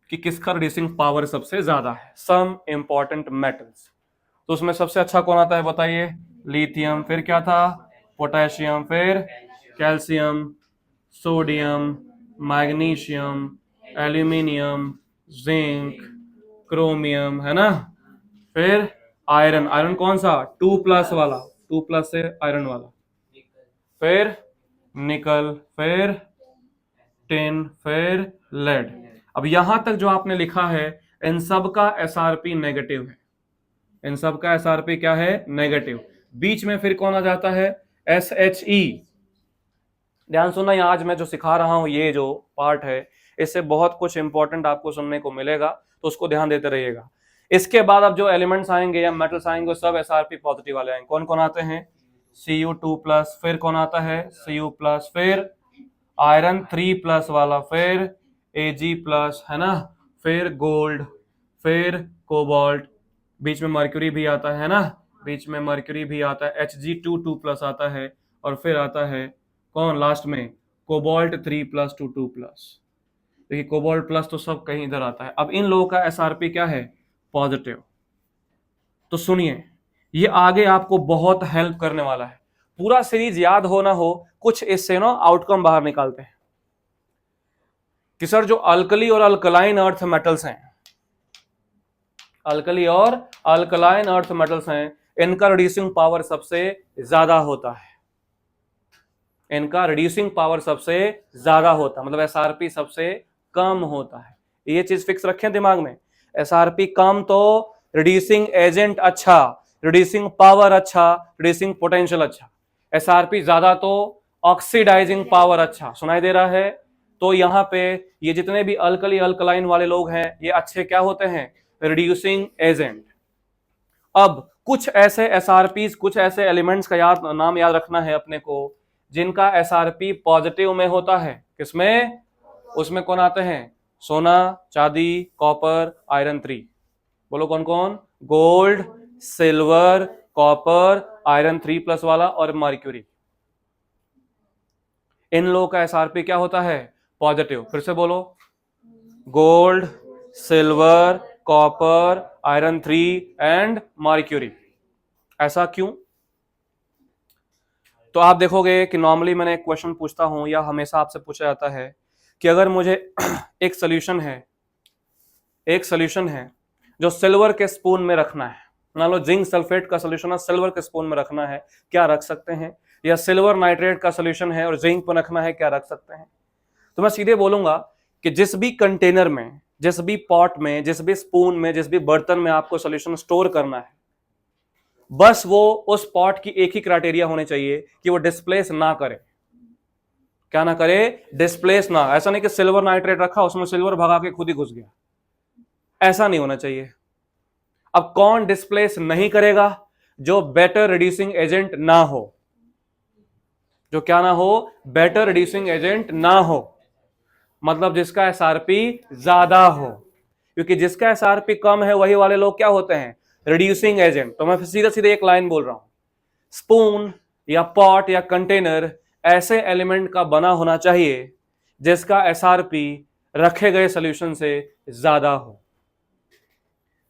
कि किसका रिड्यूसिंग पावर सबसे ज्यादा है, सम इंपॉर्टेंट मेटल्स। तो उसमें सबसे अच्छा कौन आता है बताइए, लिथियम, फिर क्या था, पोटेशियम, फिर calcium, sodium, magnesium, aluminium, zinc, chromium, है ना, फिर आयरन। आयरन कौन सा, 2+ वाला, 2+ से आयरन वाला, फिर निकल, फिर टिन, फिर लेड। अब यहां तक जो आपने लिखा है इन सब का एसआरपी नेगेटिव है, इन सब का एसआरपी क्या है, नेगेटिव। बीच में फिर कौन आ जाता है, SHE। ध्यान सुनना, आज मैं जो सिखा रहा हूं ये जो पार्ट है इससे बहुत कुछ इंपॉर्टेंट आपको सुनने को मिलेगा, तो उसको ध्यान देते रहिएगा। इसके बाद अब जो एलिमेंट्स आएंगे या मेटल्स आएंगे वो सब एसआरपी पॉजिटिव वाले आएंगे। कौन कौन आते हैं, Cu2+, फिर कौन आता है, Cu+, फिर आयरन 3+ वाला, फिर Ag+, है ना, फिर गोल्ड, फिर कोबाल्ट, बीच में मर्क्यूरी भी आता है ना, बीच में मर्क्यूरी भी आता है, Hg2 आता है, और फिर आता है कौन लास्ट में, कोबाल्ट 3+ टू 2+। देखिए कोबाल्ट प्लस तो सब कहीं इधर आता है। अब इन लोगों का एसआरपी क्या है, पॉजिटिव। तो सुनिए, ये आगे आपको बहुत हेल्प करने वाला है। पूरा सीरीज याद हो ना हो, कुछ इससे ना आउटकम बाहर निकालते हैं कि सर जो अल्कली और अल्कलाइन अर्थ मेटल्स हैं, अल्कली और अल्कलाइन अर्थ मेटल्स हैं, इनका रिड्यूसिंग पावर सबसे ज्यादा होता है, इनका रिड्यूसिंग पावर सबसे ज्यादा होता है, मतलब एसआरपी सबसे कम होता है। ये चीज फिक्स रखें दिमाग में, एसआरपी कम तो रिड्यूसिंग एजेंट अच्छा, रिड्यूसिंग पावर अच्छा, रिड्यूसिंग पोटेंशियल अच्छा। एसआरपी ज्यादा तो ऑक्सीडाइजिंग पावर अच्छा। सुनाई दे रहा है। तो यहाँ पे ये जितने भी अल्कली अल्कलाइन वाले लोग हैं ये अच्छे क्या होते हैं, रिड्यूसिंग एजेंट। अब कुछ ऐसे एसआरपीज, कुछ ऐसे एलिमेंट्स का नाम याद रखना है अपने को जिनका एसआरपी पॉजिटिव में होता है। किसमें, उसमें कौन आते हैं, सोना, चांदी, कॉपर, आयरन 3। बोलो कौन कौन, गोल्ड, सिल्वर, कॉपर, आयरन 3+ वाला और मर्क्यूरी। इन लोगों का एसआरपी क्या होता है, पॉजिटिव। फिर से बोलो, gold, silver, copper, iron 3 and mercury. ऐसा क्यों, तो आप देखोगे कि नॉर्मली मैंने एक क्वेश्चन पूछता हूं या हमेशा आपसे पूछा जाता है कि अगर मुझे एक सोल्यूशन है जो सिल्वर के स्पून में रखना है, मान लो जिंक सल्फेट का सोल्यूशन है, सिल्वर के स्पून में रखना है, क्या रख सकते हैं? या सिल्वर नाइट्रेट का सोल्यूशन है और जिंक पर रखना है, क्या रख सकते हैं? तो मैं सीधे बोलूंगा कि जिस भी कंटेनर में, जिस भी पॉट में, जिस भी स्पून में, जिस भी बर्तन में आपको सोल्यूशन स्टोर करना है, बस वो उस पॉट की एक ही क्राइटेरिया होने चाहिए कि वो डिस्प्लेस ना करे। क्या ना करे, डिस्प्लेस ना। ऐसा नहीं कि सिल्वर नाइट्रेट रखा उसमें सिल्वर भगा के खुद ही घुस गया, ऐसा नहीं होना चाहिए। अब कौन डिस्प्लेस नहीं करेगा, जो बेटर रिड्यूसिंग एजेंट ना हो, जो क्या ना हो, बेटर रिड्यूसिंग एजेंट ना हो, मतलब जिसका एसआरपी ज्यादा हो, क्योंकि जिसका एसआरपी कम है वही वाले लोग क्या होते हैं, रिड्यूसिंग एजेंट। तो मैं सीधा सीधा एक लाइन बोल रहा हूं, स्पून या पॉट या कंटेनर ऐसे एलिमेंट का बना होना चाहिए जिसका एसआरपी रखे गए सॉल्यूशन से ज्यादा हो।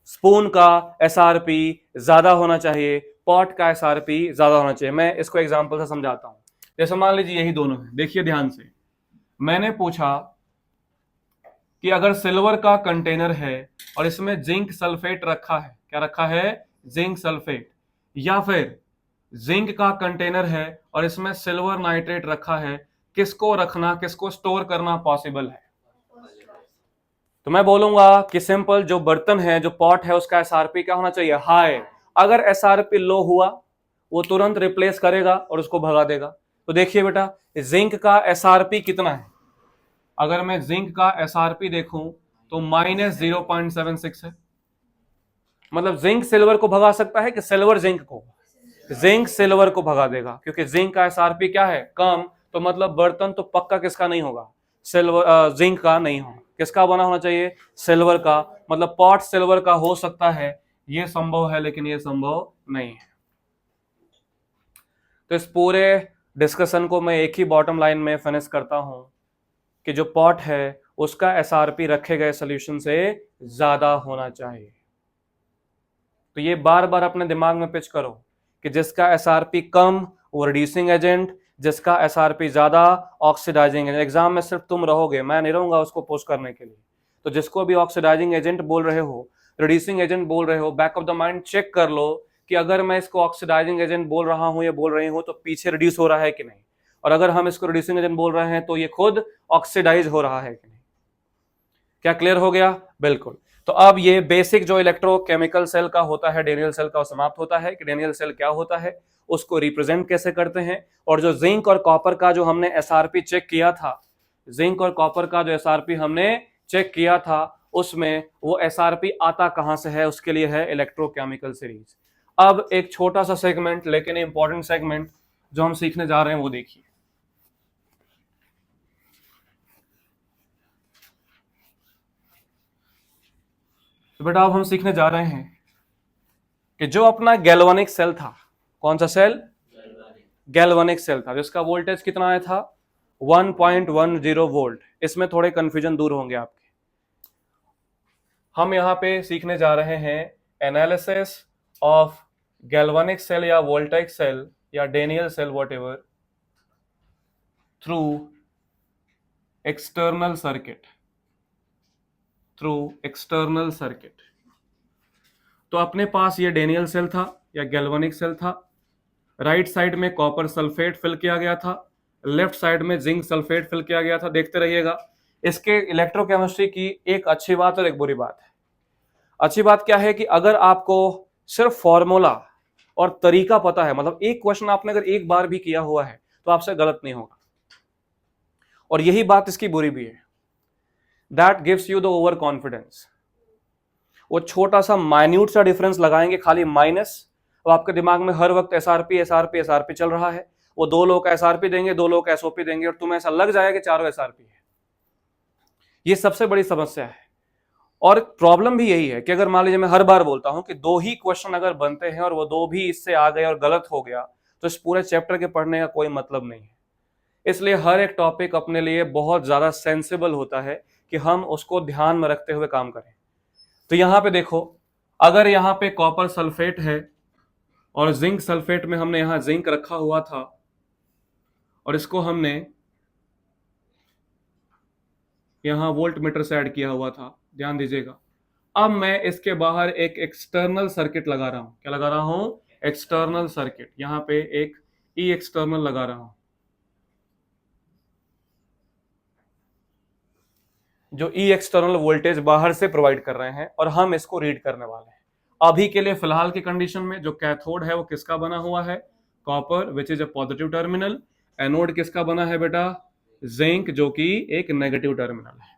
स्पून का एसआरपी ज्यादा होना चाहिए, पॉट का एसआरपी ज्यादा होना चाहिए। मैं इसको एग्जांपल से समझाता हूं। जैसे मान लीजिए यही दोनों है, देखिए ध्यान से, मैंने पूछा कि अगर सिल्वर का कंटेनर है और इसमें जिंक सल्फेट रखा है, क्या रखा है, जिंक सल्फेट, या फिर जिंक का कंटेनर है और इसमें सिल्वर नाइट्रेट रखा है, किसको रखना, किसको स्टोर करना पॉसिबल है? तो मैं बोलूंगा कि सिंपल, जो बर्तन है, जो पॉट है, उसका एसआरपी क्या होना चाहिए, हाई। अगर एसआरपी लो हुआ वो तुरंत रिप्लेस करेगा और उसको भगा देगा। तो देखिए बेटा, जिंक का एसआरपी कितना है, अगर मैं जिंक का एसआरपी देखूं तो -0.76 है। मतलब जिंक सिल्वर को भगा सकता है कि सिल्वर जिंक को? जिंक सिल्वर को भगा देगा, क्योंकि जिंक का एसआरपी क्या है, कम। तो मतलब बर्तन तो पक्का किसका नहीं होगा, सिल्वर, जिंक का नहीं होगा। किसका बना होना चाहिए, सिल्वर का। मतलब पॉट सिल्वर का हो सकता है, ये संभव है, लेकिन ये संभव नहीं है। तो इस पूरे डिस्कशन को मैं एक ही बॉटम लाइन में फिनिश करता हूं कि जो पॉट है उसका एसआरपी रखे गए सोल्यूशन से ज्यादा होना चाहिए। तो ये बार बार अपने दिमाग में पिच करो कि जिसका एसआरपी कम वो रिड्यूसिंग एजेंट, जिसका एसआरपी ज्यादा ऑक्सीडाइजिंग एजेंट। एग्जाम में सिर्फ तुम रहोगे, मैं नहीं रहूंगा उसको पोस्ट करने के लिए। तो जिसको भी ऑक्सीडाइजिंग एजेंट बोल रहे हो, रिड्यूसिंग एजेंट बोल रहे हो, back of the mind check कर लो कि अगर मैं इसको ऑक्सीडाइजिंग एजेंट बोल रहा हूं या बोल रही हूं तो पीछे रिड्यूस हो रहा है कि नहीं, और अगर हम इसको रिड्यूसिंग एजेंट बोल रहे हैं तो ये खुद ऑक्सीडाइज हो रहा है कि नहीं। क्या क्लियर हो गया? बिल्कुल। तो अब ये बेसिक जो इलेक्ट्रोकेमिकल सेल का होता है, डेनियल सेल का, समाप्त होता है कि डेनियल सेल क्या होता है, उसको रिप्रेजेंट कैसे करते हैं। और जो जिंक और कॉपर का जो हमने एसआरपी चेक किया था, जिंक और कॉपर का जो एसआरपी हमने चेक किया था, उसमें वो एसआरपी आता कहां से है, उसके लिए है इलेक्ट्रोकेमिकल सीरीज। अब एक छोटा सा सेगमेंट, लेकिन इंपॉर्टेंट सेगमेंट जो हम सीखने जा रहे हैं वो देखिए। तो बेटा अब हम सीखने जा रहे हैं कि जो अपना गैल्वेनिक सेल था, कौन सा सेल, गैल्वेनिक सेल था, जिसका वोल्टेज कितना आया था, 1.10 वोल्ट। इसमें थोड़े कंफ्यूजन दूर होंगे आपके। हम यहां पे सीखने जा रहे हैं एनालिसिस ऑफ गैल्वेनिक सेल या वोल्टेइक सेल या Daniell cell whatever through external circuit, through external circuit. तो अपने पास ये डेनियल सेल था या गैल्वेनिक सेल था, राइट साइड में कॉपर सल्फेट फिल किया गया था, लेफ्ट साइड में जिंक सल्फेट फिल किया गया था। देखते रहिएगा। इसके इलेक्ट्रोकेमिस्ट्री की एक अच्छी बात और एक बुरी बात है। अच्छी बात क्या है कि अगर आपको सिर्फ फॉर्मूला और तरीका पता है, मतलब एक क्वेश्चन आपने अगर एक बार भी किया हुआ है तो आपसे गलत नहीं होगा। और यही बात इसकी बुरी भी है, that gives you the over confidence. वो छोटा सा माइन्यूट सा डिफरेंस लगाएंगे, खाली माइनस, तो आपके दिमाग में हर वक्त एसआरपी एसआरपी एसआरपी चल रहा है। वो दो लोग एसआरपी देंगे, दो लोग एसओपी देंगे, और तुम्हें ऐसा लग जाएगा कि चारों एसआरपी है। ये सबसे बड़ी समस्या है। और प्रॉब्लम भी यही है कि अगर मान लीजिए मैं हर बार बोलता हूं कि दो ही क्वेश्चन अगर बनते हैं और वो दो भी इससे आ गए और गलत हो गया, तो इस पूरे चैप्टर के पढ़ने का कोई मतलब नहीं है। इसलिए हर एक टॉपिक अपने लिए बहुत ज्यादा सेंसिबल होता है कि हम उसको ध्यान में रखते हुए काम करें। तो यहां पे देखो, अगर यहां पे कॉपर सल्फेट है और जिंक सल्फेट में हमने यहां जिंक रखा हुआ था और इसको हमने यहां वोल्ट मीटर से ऐड किया हुआ था, ध्यान दीजिएगा। अब मैं इसके बाहर एक एक्सटर्नल सर्किट लगा रहा हूं। क्या लगा रहा हूं? External circuit. यहां पे एक ई एक्सटर्नल लगा रहा हूं, जो ई एक्सटर्नल वोल्टेज बाहर से प्रोवाइड कर रहे हैं, और हम इसको रीड करने वाले हैं। अभी के लिए फिलहाल की कंडीशन में जो कैथोड है वो किसका बना हुआ है? Copper, which is a positive terminal. Anode किसका बना है बेटा? जिंक, जो कि एक नेगेटिव टर्मिनल है।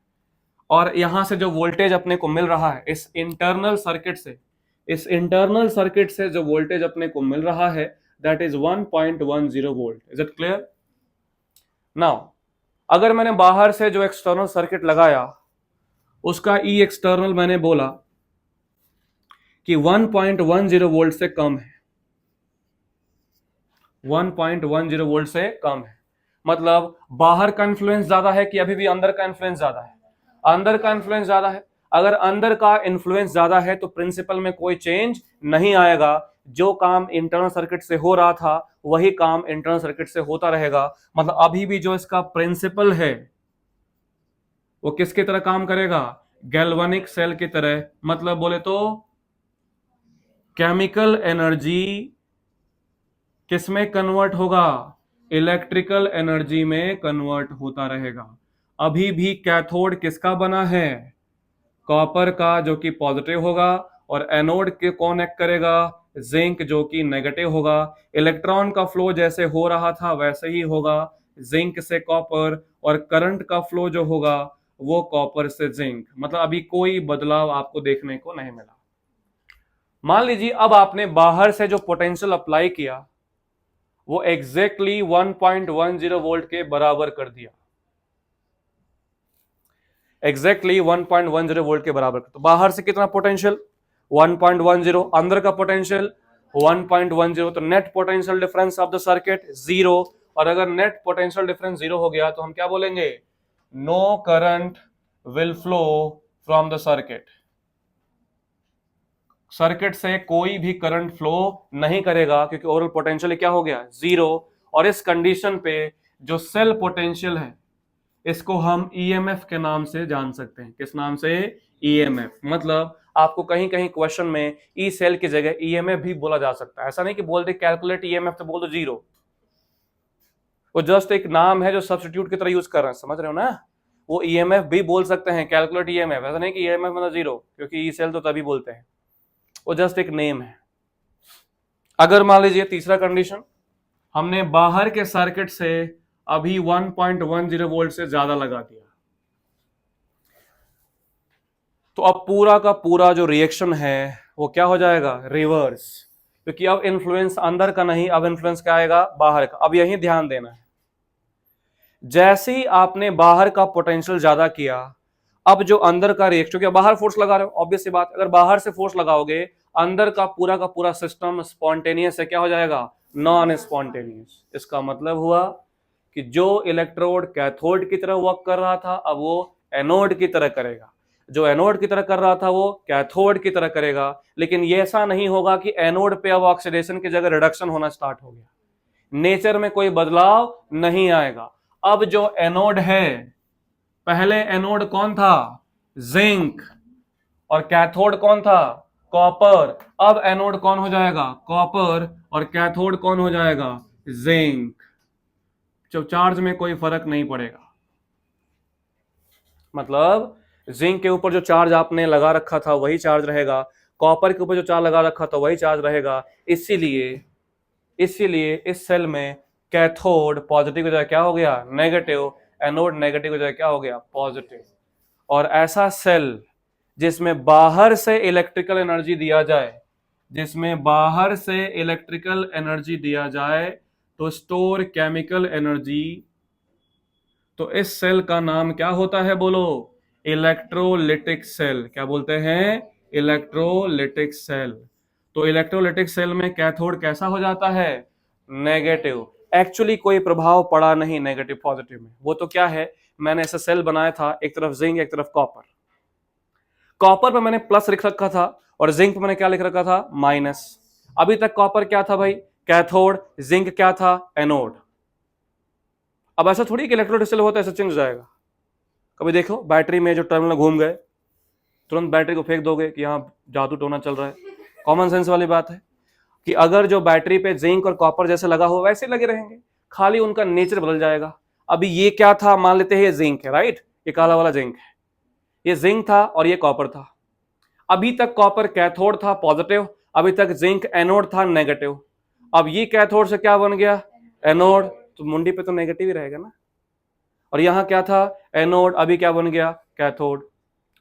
और यहां से जो वोल्टेज अपने को मिल रहा है इस इंटरनल सर्किट से, इस इंटरनल सर्किट से जो वोल्टेज अपने को मिल रहा है, that is 1.10 volt. Is it clear? Now अगर मैंने बाहर से जो एक्सटर्नल सर्किट लगाया उसका ई एक्सटर्नल मैंने बोला कि 1.10 वोल्ट से कम है, 1.10 वोल्ट से कम है। मतलब बाहर का इन्फ्लुएंस ज्यादा है कि अभी भी अंदर का इन्फ्लुएंस ज्यादा है? अंदर का इन्फ्लुएंस ज्यादा है। अगर अंदर का इन्फ्लुएंस ज्यादा है तो प्रिंसिपल में कोई चेंज नहीं आएगा। जो काम इंटरनल सर्किट से हो रहा था वही काम इंटरनल सर्किट से होता रहेगा। मतलब अभी भी जो इसका प्रिंसिपल है वो किसकी तरह काम करेगा? गैल्वेनिक सेल की तरह। मतलब बोले तो केमिकल एनर्जी किसमें कन्वर्ट होगा? इलेक्ट्रिकल एनर्जी में कन्वर्ट होता रहेगा। अभी भी कैथोड किसका बना है? कॉपर का, जो कि पॉजिटिव होगा, और एनोड के कौन एक्ट करेगा? जिंक, जो कि नेगेटिव होगा। इलेक्ट्रॉन का फ्लो जैसे हो रहा था वैसे ही होगा, जिंक से कॉपर, और करंट का फ्लो जो होगा वो कॉपर से जिंक। मतलब अभी कोई बदलाव आपको देखने को नहीं मिला। मान लीजिए अब आपने बाहर से जो पोटेंशियल अप्लाई किया वो एग्जैक्टली 1.10 वोल्ट के बराबर कर दिया, एग्जैक्टली 1.10 वोल्ट के बराबर। तो बाहर से कितना पोटेंशियल? 1.10, अंदर का पोटेंशियल 1.10, तो net potential difference of the circuit 0। और अगर नेट पोटेंशियल डिफरेंस 0 हो गया तो हम क्या बोलेंगे? No current will flow from the circuit. Circuit से कोई भी करंट फ्लो नहीं करेगा क्योंकि ओवरऑल पोटेंशियल क्या हो गया? 0। और इस कंडीशन पे जो सेल पोटेंशियल है इसको हम ईएमएफ के नाम से जान सकते हैं। किस नाम से? ईएमएफ। मतलब आपको कहीं कहीं क्वेश्चन में ई सेल की जगह ईएमएफ भी बोला जा सकता है। ऐसा नहीं कि बोल दे कैलकुलेट ईएमएफ तो बोल दो 0। वो जस्ट एक नाम है जो सब्स्टिट्यूट की तरह यूज कर रहे हैं, समझ रहे हो ना? वो ईएमएफ भी बोल सकते हैं, कैलकुलेट ईएमएफ। ऐसा नहीं कि ईएमएफ मतलब 0, क्योंकि ई सेल तो तभी बोलते हैं, वो जस्ट एक नेम है। अगर मान लीजिए तीसरा कंडीशन, हमने बाहर के सर्किट से अभी 1.10 वोल्ट से ज्यादा लगा दिया, तो अब पूरा का पूरा जो रिएक्शन है वो क्या हो जाएगा? रिवर्स। क्योंकि अब इन्फ्लुएंस अंदर का नहीं, अब इन्फ्लुएंस क्या आएगा? बाहर का। अब यही ध्यान देना है, जैसे ही आपने बाहर का पोटेंशियल ज्यादा किया, अब जो अंदर का रिएक्शन, क्योंकि बाहर फोर्स लगा रहे हो, ऑब्वियस सी बात, अगर बाहर से फोर्स लगाओगे अंदर का पूरा सिस्टम स्पॉन्टेनियस है, क्या हो जाएगा? Non spontaneous. इसका मतलब हुआ कि जो इलेक्ट्रोड कैथोड की तरह वर्क कर रहा था अब वो एनोड की तरह करेगा, जो एनोड की तरह कर रहा था वो कैथोड की तरह करेगा। लेकिन ये ऐसा नहीं होगा कि एनोड पे अब ऑक्सीडेशन की जगह रिडक्शन होना स्टार्ट हो गया, नेचर में कोई बदलाव नहीं आएगा। अब जो एनोड है, पहले एनोड कौन था? जिंक। और कैथोड कौन था? कॉपर। अब एनोड कौन हो जाएगा? कॉपर। और कैथोड कौन हो जाएगा? जिंक। जो चार्ज में कोई फर्क नहीं पड़ेगा। मतलब जिंक के ऊपर जो चार्ज आपने लगा रखा था वही चार्ज रहेगा, कॉपर के ऊपर जो चार्ज लगा रखा था वही चार्ज रहेगा। इसीलिए इस सेल में कैथोड पॉजिटिव की जगह क्या हो गया? नेगेटिव। एनोड नेगेटिव की जगह क्या हो गया? पॉजिटिव। और ऐसा सेल जिसमें बाहर से इलेक्ट्रिकल एनर्जी दिया जाए, जिसमें बाहर से इलेक्ट्रिकल एनर्जी दिया जाए तो स्टोर केमिकल एनर्जी, तो इस सेल का नाम क्या होता है? बोलो। Electrolytic cell. क्या बोलते हैं? Electrolytic cell. तो इलेक्ट्रोलिटिक सेल में कैथोड कैसा हो जाता है? नेगेटिव। एक्चुअली कोई प्रभाव पड़ा नहीं नेगेटिव पॉजिटिव में। वो तो क्या है, मैंने ऐसा सेल बनाया था, एक तरफ जिंक एक तरफ कॉपर। कॉपर पे मैंने प्लस लिख रखा था और जिंक पे मैंने क्या लिख रखा था? माइनस। अभी तक कॉपर क्या था भाई? कैथोड। जिंक क्या था? एनोड। अब ऐसा थोड़ी कि इलेक्ट्रोलिटिक सेल होता है ऐसा चेंज हो जाएगा। कभी देखो बैटरी में जो टर्मिनल घूम गए तुरंत बैटरी को फेंक दोगे कि यहाँ जादू टोना चल रहा है? कॉमन सेंस वाली बात है कि अगर जो बैटरी पे जिंक और कॉपर जैसे लगा हो वैसे लगे रहेंगे, खाली उनका नेचर बदल जाएगा। अभी ये क्या था? मान लेते हैं ये जिंक है, राइट? ये काला वाला जिंक है, ये जिंक था और ये कॉपर था। अभी तक कॉपर कैथोड था पॉजिटिव, अभी तक जिंक एनोड था नेगेटिव। अब ये कैथोड से क्या बन गया? एनोड। तो मुंडी पे तो नेगेटिव ही रहेगा ना। और यहां क्या था? एनोड। अभी क्या बन गया? कैथोड।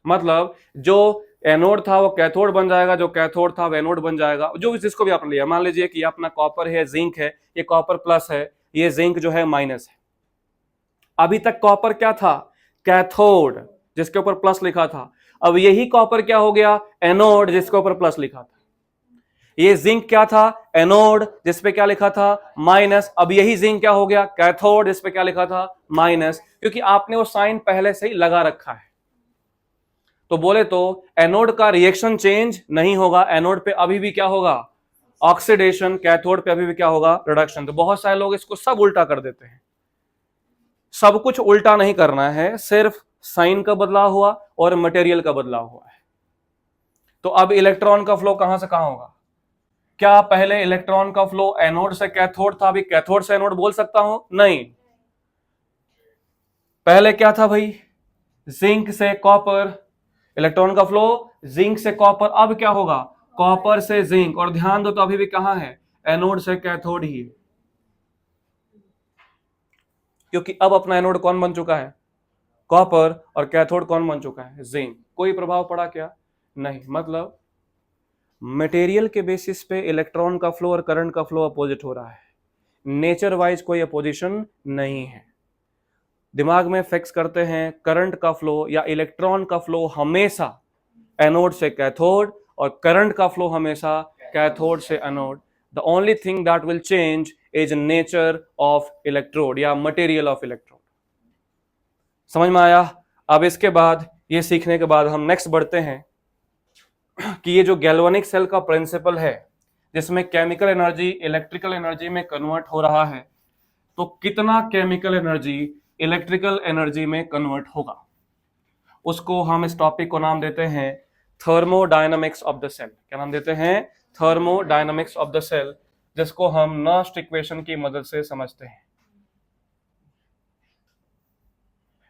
मतलब जो एनोड था वो कैथोड बन जाएगा, जो कैथोड था वो एनोड बन जाएगा। जो जिसको भी आपने लिया, मान लीजिए कि ये अपना कॉपर है, जिंक है, ये कॉपर प्लस है, ये जिंक जो है माइनस है। अभी तक कॉपर क्या था? कैथोड, जिसके ऊपर प्लस लिखा था। अब यही कॉपर क्या हो गया? एनोड, जिसके ऊपर प्लस लिखा था। ये जिंक क्या था? एनोड, जिसपे क्या लिखा था? माइनस। अब यही जिंक क्या हो गया? कैथोड, जिसपे क्या लिखा था? माइनस, क्योंकि आपने वो साइन पहले से ही लगा रखा है। तो बोले तो एनोड का रिएक्शन चेंज नहीं होगा, एनोड पे अभी भी क्या होगा? ऑक्सीडेशन। कैथोड पे अभी भी क्या होगा? रिडक्शन। तो बहुत सारे लोग इसको सब उल्टा कर देते हैं। सब कुछ उल्टा नहीं करना है, सिर्फ साइन का बदलाव हुआ और मटेरियल का बदलाव हुआ है। तो अब इलेक्ट्रॉन का फ्लो कहां से कहां होगा? क्या पहले इलेक्ट्रॉन का फ्लो एनोड से कैथोड था? अभी कैथोड से एनोड बोल सकता हूं? नहीं। पहले क्या था भाई? जिंक से कॉपर। इलेक्ट्रॉन का फ्लो जिंक से कॉपर। अब क्या होगा? कॉपर से जिंक। और ध्यान दो तो अभी भी कहां है? एनोड से कैथोड ही है। क्योंकि अब अपना एनोड कौन बन चुका है? कॉपर। और कैथोड कौन बन चुका है? जिंक। कोई प्रभाव पड़ा क्या? नहीं। मतलब मटेरियल के बेसिस पे इलेक्ट्रॉन का फ्लो और करंट का फ्लो अपोजिट हो रहा है। नेचर वाइज कोई अपोजिशन नहीं है। दिमाग में फिक्स करते हैं, करंट का फ्लो या इलेक्ट्रॉन का फ्लो हमेशा एनोड से कैथोड और करंट का फ्लो हमेशा कैथोड से anode. The only thing that will change is nature of electrode या मटेरियल ऑफ इलेक्ट्रोड। समझ में आया? अब इसके बाद ये सीखने के बाद हम नेक्स्ट बढ़ते हैं कि ये जो गैल्वेनिक सेल का प्रिंसिपल है जिसमें केमिकल एनर्जी इलेक्ट्रिकल एनर्जी में कन्वर्ट हो रहा है, तो कितना केमिकल एनर्जी इलेक्ट्रिकल एनर्जी में कन्वर्ट होगा, उसको हम इस टॉपिक को नाम देते हैं थर्मोडायनामिक्स ऑफ द सेल। क्या नाम देते हैं? थर्मोडायनामिक्स ऑफ द सेल, जिसको हम नर्स्ट इक्वेशन की मदद से समझते हैं।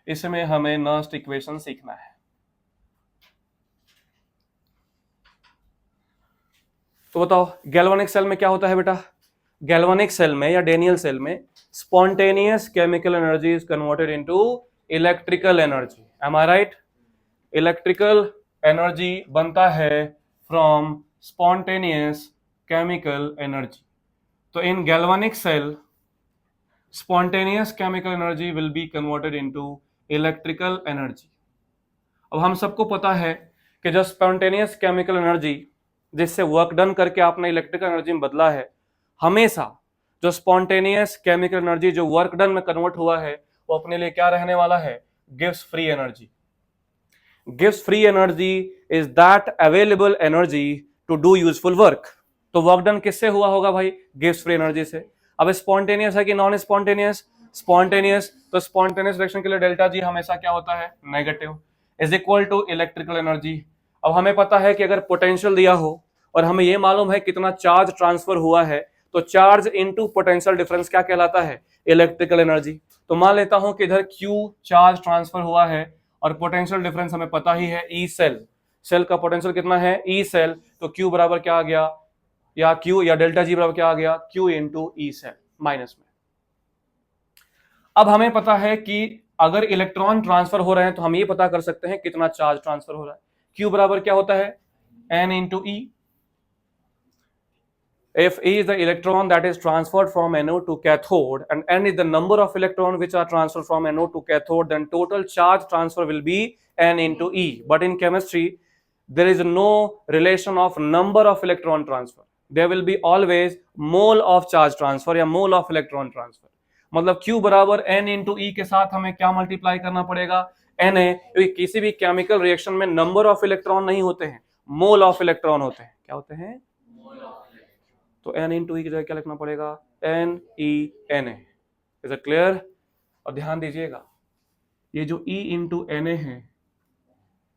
इसमें हमें नर्स्ट इक्वेशन सीखना है। तो बताओ गैल्वेनिक सेल में क्या होता है बेटा? गैल्वेनिक सेल में या डेनियल सेल में spontaneous chemical energy is converted into electrical energy. Am I right? Electrical energy बनता है फ्रॉम स्पॉन्टेनियस केमिकल एनर्जी। तो in galvanic cell spontaneous chemical energy will be converted into electrical energy. अब हम सबको पता है कि जो स्पॉन्टेनियस केमिकल एनर्जी जिससे वर्क डन करके आपने इलेक्ट्रिकल एनर्जी में बदला है, हमेशा जो स्पॉन्टेनियस केमिकल एनर्जी जो वर्क डन में कन्वर्ट हुआ है वो अपने लिए क्या रहने वाला है? Gives free energy. Gives free energy is that available energy to do useful work. तो वर्क डन किससे हुआ होगा भाई? गिव्स फ्री एनर्जी से। अब स्पॉन्टेनियस है कि नॉन स्पॉन्टेनियस? स्पॉन्टेनियस। तो स्पॉन्टेनियस रिएक्शन के लिए डेल्टा जी हमेशा क्या होता है? Negative. Is equal to electrical energy. अब हमें पता है कि अगर पोटेंशियल दिया हो और हमें यह मालूम है कितना चार्ज ट्रांसफर हुआ है, तो चार्ज इनटू पोटेंशियल डिफरेंस क्या कहलाता है? Electrical energy. तो मान लेता हूं कि इधर Q चार्ज ट्रांसफर हुआ है और पोटेंशियल डिफरेंस हमें पता ही है E सेल। सेल का पोटेंशियल कितना है? E cell. तो Q बराबर क्या आ गया? या Q या डेल्टा जी बराबर क्या आ गया? Q into E cell minus में। अब हमें पता है कि अगर इलेक्ट्रॉन ट्रांसफर हो रहे हैं तो हम ये पता कर सकते हैं कितना चार्ज ट्रांसफर हो रहा है। Q बराबर क्या होता है? N into E। If E is the electron that is transferred from anode to cathode and N is the number of electrons which are transferred from anode to cathode, then total charge transfer will be N into E. But in chemistry, there is no relation of number of electron transfer. There will be always mole of charge transfer या mole of electron transfer. मतलब Q बराबर N into E के साथ हमें क्या multiply करना पड़ेगा? Na। क्योंकि किसी भी केमिकल रिएक्शन में नंबर ऑफ इलेक्ट्रॉन नहीं होते हैं, मोल ऑफ इलेक्ट्रॉन होते हैं। क्या होते हैं? तो N इंटू ई की जगह क्या लिखना पड़ेगा? NeNa। Is it clear? और ध्यान दीजिएगा, ये जो E इंटू Na है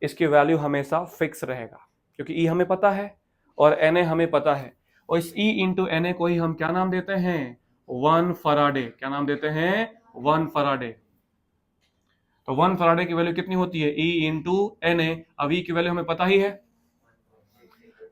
इसकी वैल्यू हमेशा फिक्स रहेगा, क्योंकि E हमें पता है और Na हमें पता है। और इस E इंटू Na को ही हम क्या नाम देते हैं? 1 फराडे। क्या नाम देते हैं? 1 फराडे। तो 1 फराडे की वैल्यू कितनी होती है? E into Na। अब E की वैल्यू हमें पता ही है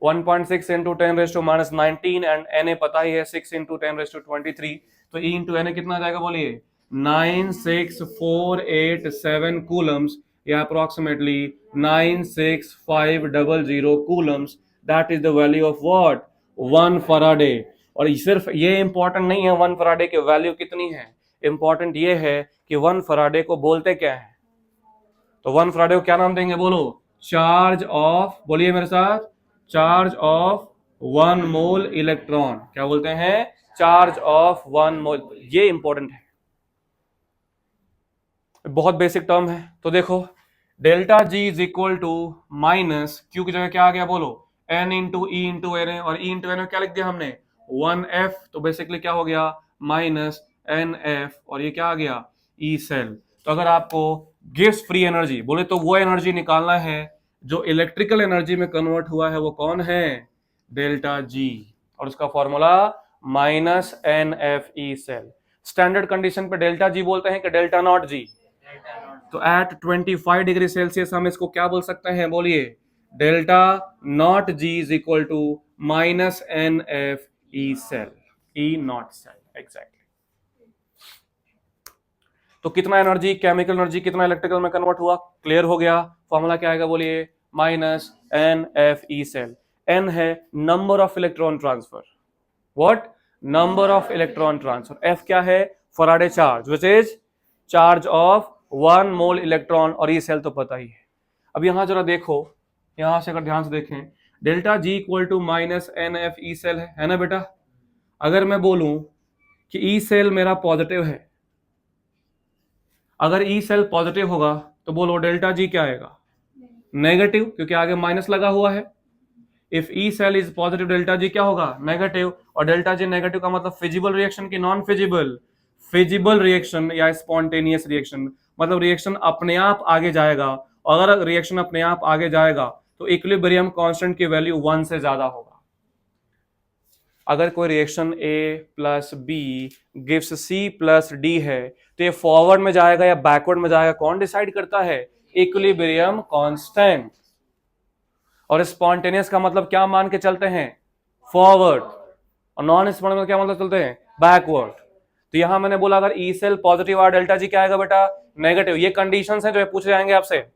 1.6 into 10 raise to minus 19 and Na पता ही है 6 इंटू 10 रेज़ टू 23। तो E इंटू Na कितना जाएगा बोलिए? 96487 कूलम्स या approximately 96500 Coulomb's. That is the value of what? 1 Faraday. और सिर्फ ये इंपॉर्टेंट नहीं है 1 फराडे की वैल्यू कितनी है, इंपॉर्टेंट ये है कि 1 फराडे को बोलते क्या है। तो 1 फराडे को क्या नाम देंगे? बोलो। चार्ज ऑफ, बोलिए मेरे साथ, चार्ज ऑफ 1 मोल इलेक्ट्रॉन। क्या बोलते हैं? Charge of 1 mole. ये इंपॉर्टेंट है, बहुत बेसिक टर्म है। तो देखो delta G is equal to minus Q की जगह क्या आ गया? बोलो N into E into Na। और E इंटू Na क्या लिख दिया हमने? 1F। तो बेसिकली क्या हो गया? Minus NF। और ये क्या आ गया? E cell. तो अगर आपको गिव्स फ्री एनर्जी, बोले तो वो एनर्जी निकालना है जो इलेक्ट्रिकल एनर्जी में कन्वर्ट हुआ है, वो कौन है? डेल्टा जी, और उसका formula minus N F E cell. Standard condition पे डेल्टा जी बोलते हैं कि डेल्टा नॉट जी? तो एट 25 डिग्री सेल्सियस हम इसको क्या बोल सकते हैं, बोलिए? Delta not G is equal to minus N F E cell, E naught cell, exactly. तो कितना एनर्जी, केमिकल एनर्जी कितना इलेक्ट्रिकल में कन्वर्ट हुआ, क्लियर हो गया। फॉर्मूला क्या आएगा, बोलिए? Minus N F E cell. N है number of electron transfer, what? Number of electron transfer. F क्या है? Faraday charge, which is charge of 1 mole electron, और ई सेल तो पता ही है। अब यहां जरा देखो, यहां से अगर ध्यान से देखें, delta G equal to minus N F E cell है ना बेटा? अगर मैं बोलूं कि ई सेल मेरा पॉजिटिव है, अगर ई सेल पॉजिटिव होगा तो बोलो डेल्टा जी क्या आएगा? नेगेटिव, क्योंकि आगे माइनस लगा हुआ है। If E cell is positive, delta G क्या होगा? नेगेटिव। और डेल्टा जी नेगेटिव का मतलब फिजिबल रिएक्शन की नॉन फिजिबल? फिजिबल रिएक्शन या स्पॉन्टेनियस रिएक्शन, मतलब रिएक्शन अपने आप आगे जाएगा। और अगर रिएक्शन अपने आप आगे जाएगा तो इक्विलिब्रियम कांस्टेंट की वैल्यू 1 से ज्यादा होगा। अगर कोई reaction A plus B gives C plus D है तो ये फॉरवर्ड में जाएगा या बैकवर्ड में जाएगा, कौन डिसाइड करता है? Equilibrium constant. और स्पॉन्टेनियस का मतलब क्या मान के चलते हैं? फॉरवर्ड। और नॉन स्पॉन्टेनियस क्या मतलब चलते हैं? बैकवर्ड। तो यहां मैंने बोला अगर ई सेल पॉजिटिव और डेल्टा जी क्या आएगा बेटा? नेगेटिव। ये कंडीशंस हैं जो पूछ जाएंगे आपसे।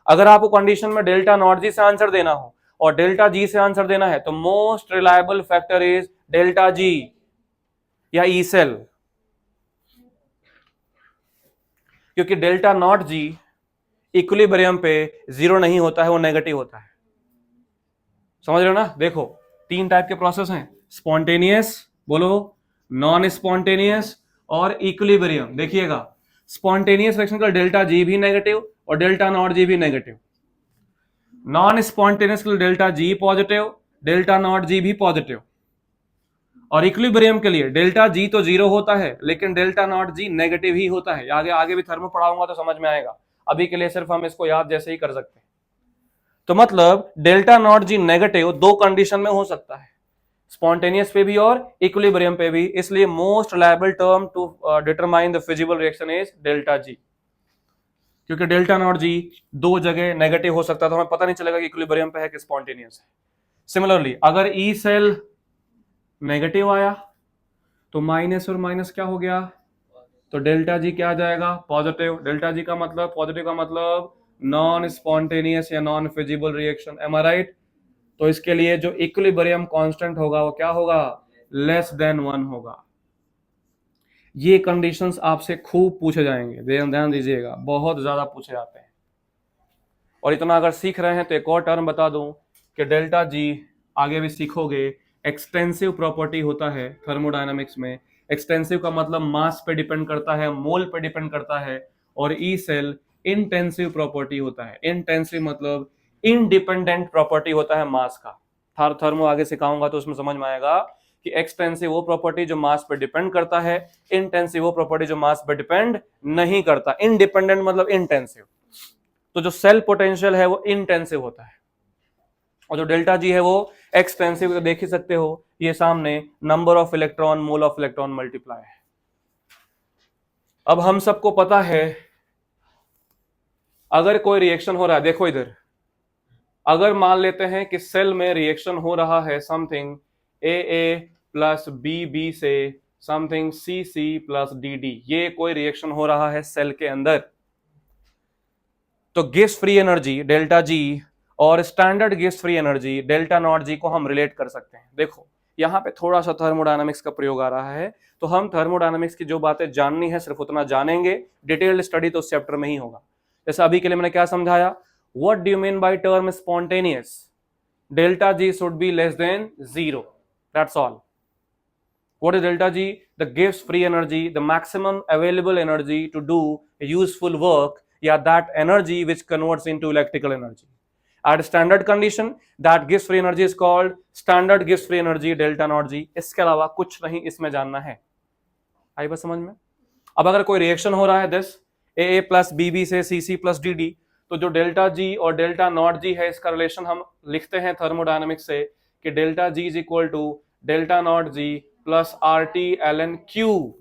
अगर आपको कंडीशन में डेल्टा नॉट जी से आंसर देना हो और डेल्टा जी से आंसर देना है तो most reliable factor is delta जी या ई सेल, क्योंकि डेल्टा नॉट जी इक्विलिब्रियम पे 0 नहीं होता है, वो नेगेटिव होता है। समझ रहे हो ना? देखो 3 टाइप के प्रोसेस हैं, स्पॉन्टेनियस, बोलो, नॉन स्पॉन्टेनियस और इक्विलिब्रियम। देखिएगा, स्पॉन्टेनियस रिएक्शन का डेल्टा जी भी नेगेटिव और डेल्टा नॉट जी भी नेगेटिव। नॉन स्पॉन्टेनियस के लिए delta G positive, delta not G भी पॉजिटिव। और इक्विलिब्रियम के लिए डेल्टा जी तो 0 होता है लेकिन डेल्टा नॉट जी नेगेटिव ही होता है। आगे आगे भी थर्मो पढ़ाऊंगा तो समझ में आएगा, अभी के लिए सिर्फ हम इसको याद जैसे ही कर सकते हैं। तो मतलब delta not G negative 2 condition में हो सकता है, स्पॉन्टेनियस पे भी और इक्विलिब्रियम पे भी। इसलिए most reliable term to determine the feasible reaction is delta G, क्योंकि डेल्टा नॉट जी 2 जगह नेगेटिव हो सकता है तो हमें पता नहीं चलेगा कि इक्विलिब्रियम पे है कि स्पॉन्टेनियस है। सिमिलरली अगर ई सेल नेगेटिव आया तो माइनस और माइनस क्या हो गया? तो डेल्टा जी क्या आ जाएगा? पॉजिटिव। डेल्टा जी का मतलब, पॉजिटिव का मतलब नॉन स्पॉन्टेनियस या non feasible reaction, M I right? तो इसके लिए जो इक्विलिब्रियम कांस्टेंट होगा वो क्या होगा? लेस देन 1 होगा। ये कंडीशंस आपसे खूब पूछे जाएंगे, ध्यान दीजिएगा, बहुत ज्यादा पूछे जाते हैं। और इतना अगर सीख रहे हैं तो एक और टर्म बता दूं कि डेल्टा जी आगे भी सीखोगे, एक्सटेंसिव प्रॉपर्टी होता है थर्मोडायनामिक्स में। एक्सटेंसिव का मतलब मास पे डिपेंड करता है, मोल पे डिपेंड करता है। और ई सेल इंटेंसिव प्रॉपर्टी होता है। इंटेंसिव मतलब इंडिपेंडेंट प्रॉपर्टी होता है मास का। थर्मो आगे सिखाऊंगा तो उसमें समझ में आएगा कि एक्सटेंसिव वो प्रॉपर्टी जो मास पे डिपेंड करता है, इंटेंसिव वो प्रॉपर्टी जो मास पे डिपेंड नहीं करता। इंडिपेंडेंट मतलब इंटेंसिव। तो जो सेल पोटेंशियल है वो इंटेंसिव होता है और जो डेल्टा जी है वो एक्सटेंसिव। देख ही सकते हो ये सामने number of electron, mole of electron multiply है। अब हम सबको पता है अगर कोई रिएक्शन हो रहा है, देखो इधर, अगर मान लेते हैं कि सेल में रिएक्शन हो रहा है समथिंग ए प्लस बी से समथिंग सी प्लस डी, ये कोई रिएक्शन हो रहा है सेल के अंदर, तो गिव्स फ्री एनर्जी डेल्टा जी और स्टैंडर्ड गिव्स free energy delta not G को हम रिलेट कर सकते हैं। देखो यहां पे थोड़ा सा थर्मोडायनामिक्स का प्रयोग आ रहा है, तो हम थर्मोडायनामिक्स की जो बातें जाननी है सिर्फ उतना जानेंगे, डिटेल्ड स्टडी तो उस चैप्टर में ही होगा। जैसे अभी के लिए मैंने क्या समझाया, what do you mean by term spontaneous? Delta G should be less than 0, that's all. What is delta G? The gives free energy, the maximum available energy to do useful work, yeah, that energy which converts into electrical energy. At standard condition, that gives free energy is called standard gives free energy delta naught G. इसके अलावा कुछ नहीं इसमें जानना है। आई बात समझ में? अब अगर कोई रिएक्शन हो रहा है, दिस ए प्लस बी से सी प्लस डी। तो जो डेल्टा जी और डेल्टा नॉट जी है, इसका रिलेशन हम लिखते हैं थर्मोडायनेमिक्स से कि delta G is equal to delta not G plus R T L N Q.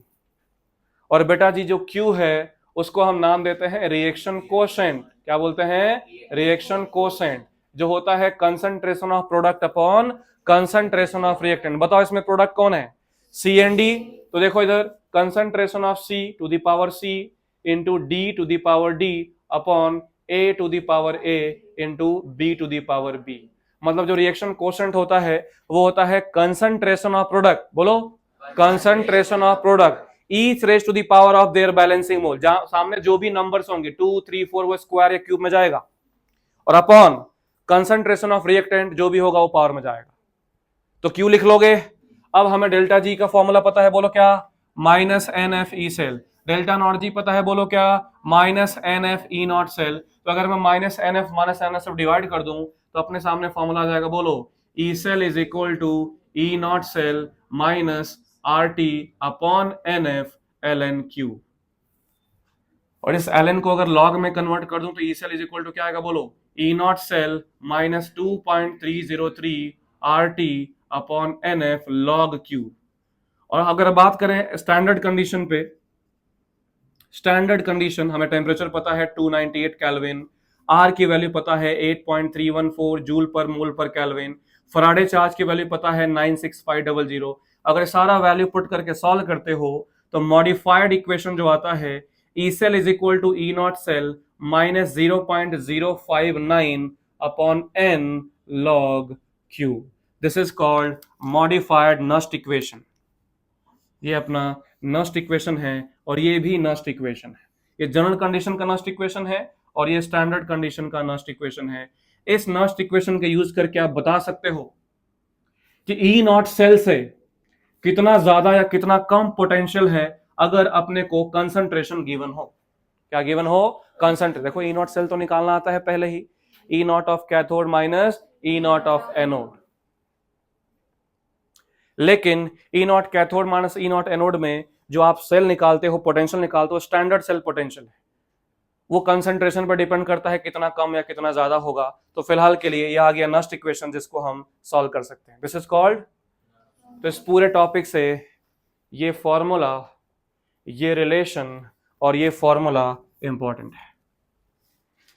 और बेटा जी जो क्यू है उसको हम नाम देते हैं रिएक्शन कोशेंट। क्या बोलते हैं? रिएक्शन कोशेंट, जो होता है concentration of product upon concentration of reactant. बताओ इसमें प्रोडक्ट कौन है? C and D. तो देखो इधर concentration of C to the power C into D to the power D upon A to the power A into B to the power B. मतलब जो reaction quotient होता है वो होता है कंसंट्रेशन ऑफ प्रोडक्ट, बोलो concentration of product each raise to the power of there balancing मोल। जहां सामने जो भी नंबर्स होंगे 2 3 4 वो स्क्वायर या क्यूब में जाएगा, और अपॉन कंसंट्रेशन ऑफ रिएक्टेंट जो भी होगा वो पावर में जाएगा। तो क्यू लिख लोगे। अब हमें डेल्टा जी का फॉर्मूला पता है, बोलो क्या? Minus N F E cell. Delta not G पता है, बोलो क्या? Minus N F E naught cell. तो अगर मैं माइनस एन एफ डिवाइड कर दूं तो अपने सामने फॉर्मूला आ जाएगा, बोलो E cell is equal to E naught cell minus R T upon N F L N Q. और इस एल एन को अगर लॉग में कन्वर्ट कर दूं तो E cell is equal to क्या आएगा, बोलो E naught cell minus 2.303 R T upon N F log Q. और अगर बात करें स्टैंडर्ड कंडीशन पे, स्टैंडर्ड कंडीशन हमें टेम्परेचर पता है 298 केल्विन, आर की वैल्यू पता है 8.314 जूल पर मोल पर केल्विन, फराडे चार्ज की वैल्यू पता है 96500। अगर सारा वैल्यू पुट करके सॉल्व करते हो तो मॉडिफाइड इक्वेशन जो आता है E cell is equal to E naught cell minus 0.059 upon N log Q. This is called modified Nernst equation. ये अपना नस्ट इक्वेशन है और ये भी नस्ट इक्वेशन है। ये जनरल कंडीशन का नस्ट इक्वेशन है और ये स्टैंडर्ड कंडीशन का नस्ट इक्वेशन है। इस नस्ट इक्वेशन के यूज करके आप बता सकते हो कि ई नॉट सेल से कितना ज्यादा या कितना कम पोटेंशियल है अगर अपने को कंसंट्रेशन गिवन हो। क्या गिवन हो? कंसंट्रेशन। देखो ई नॉट सेल तो निकालना आता है पहले ही, E naught of cathode minus E naught of anode. लेकिन E naught cathode minus E naught anode में जो आप सेल निकालते हो, पोटेंशियल निकालते हो, स्टैंडर्ड सेल पोटेंशियल है। वो कंसंट्रेशन पर डिपेंड करता है कितना कम या कितना ज्यादा होगा। तो फिलहाल के लिए ये आ गया नस्ट इक्वेशन जिसको हम सॉल्व कर सकते हैं। This is called. तो इस पूरे टॉपिक से ये फॉर्मूला, ये रिलेशन और ये फॉर्मूला इंपॉर्टेंट है।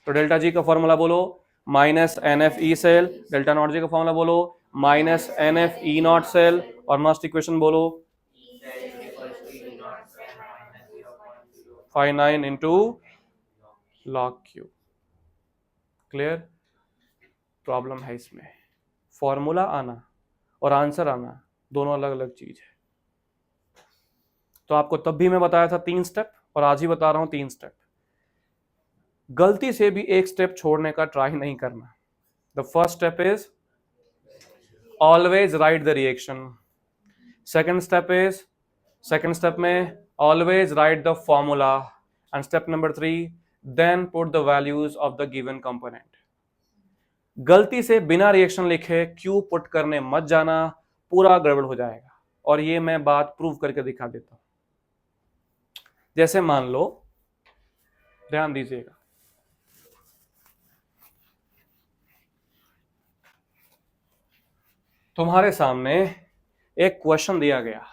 तो डेल्टा जी का फॉर्मूला बोलो minus N F E cell, delta not G का फॉर्मूला बोलो minus N F E naught cell, और नस्ट इक्वेशन बोलो 59 into log Q. Clear? Problem है इसमें, फॉर्मूला आना और आंसर आना दोनों अलग अलग चीज है। तो आपको तब भी मैं बताया था 3 स्टेप और आज ही बता रहा हूं 3 स्टेप। गलती से भी एक स्टेप छोड़ने का ट्राई नहीं करना। The first step is always write the reaction. Second step में always write the formula, and step number 3 then put the values of the given component. गलती से बिना रिएक्शन लिखे क्यू पुट करने मत जाना, पूरा गड़बड़ हो जाएगा। और ये मैं बात प्रूव करके दिखा देता हूं। जैसे मान लो, ध्यान दीजिएगा, तुम्हारे सामने एक क्वेश्चन दिया गया,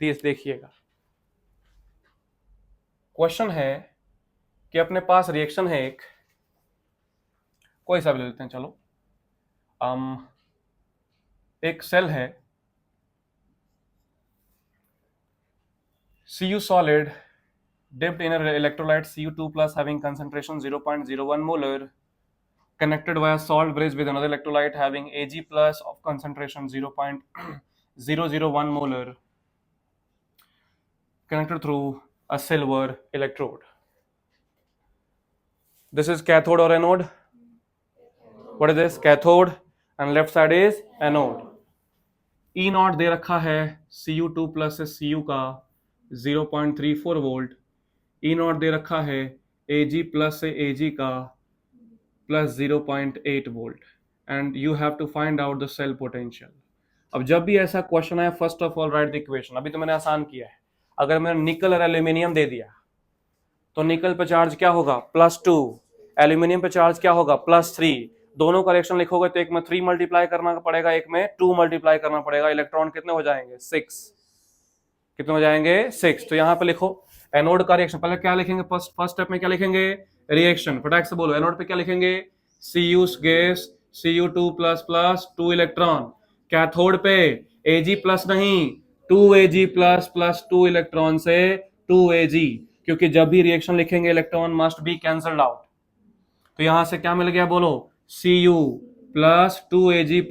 प्लीज देखिएगा। क्वेश्चन है कि अपने पास रिएक्शन है एक, कोई सा भी ले लेते हैं, चलो एक सेल है Cu solid dipped in an electrolyte Cu2 plus having concentration 0.01 molar, connected via salt bridge with another electrolyte having Ag plus of concentration 0.001 molar, connected through a silver electrode. This is cathode or anode? What is this? Cathode, and left side is anode. E not they रखा है Cu2 plus से Cu का 0.34 volt, E not they रखा है Ag plus से Ag का plus 0.8 volt, and you have to find out the cell potential. अब जब भी ऐसा क्वेश्चन आया, first of all write the equation. अभी तो मैंने आसान किया है। अगर मैंने निकल और एल्यूमिनियम दे दिया तो निकल पे चार्ज क्या होगा +2, एल्यूमिनियम पे चार्ज क्या होगा +3। दोनों का रिएक्शन लिखोगे तो एक में 3 मल्टीप्लाई करना पड़ेगा, एक में 2 मल्टीप्लाई करना पड़ेगा। इलेक्ट्रॉन कितने हो जाएंगे 6, कितने हो जाएंगे 6। तो यहाँ पे लिखो एनोड का रिएक्शन, पहले क्या लिखेंगे फर्स्ट स्टेप में क्या लिखेंगे रिएक्शन, फटाक से बोलो। एनोड पे क्या लिखेंगे Cu gas Cu2++ 2 electron. Cathode पे Ag+ नहीं 2Ag++ 2 इलेक्ट्रॉन से 2Ag, क्योंकि जब भी रिएक्शन लिखेंगे electron must be cancelled out. तो यहां से क्या मिल गया बोलो Cu+2Ag+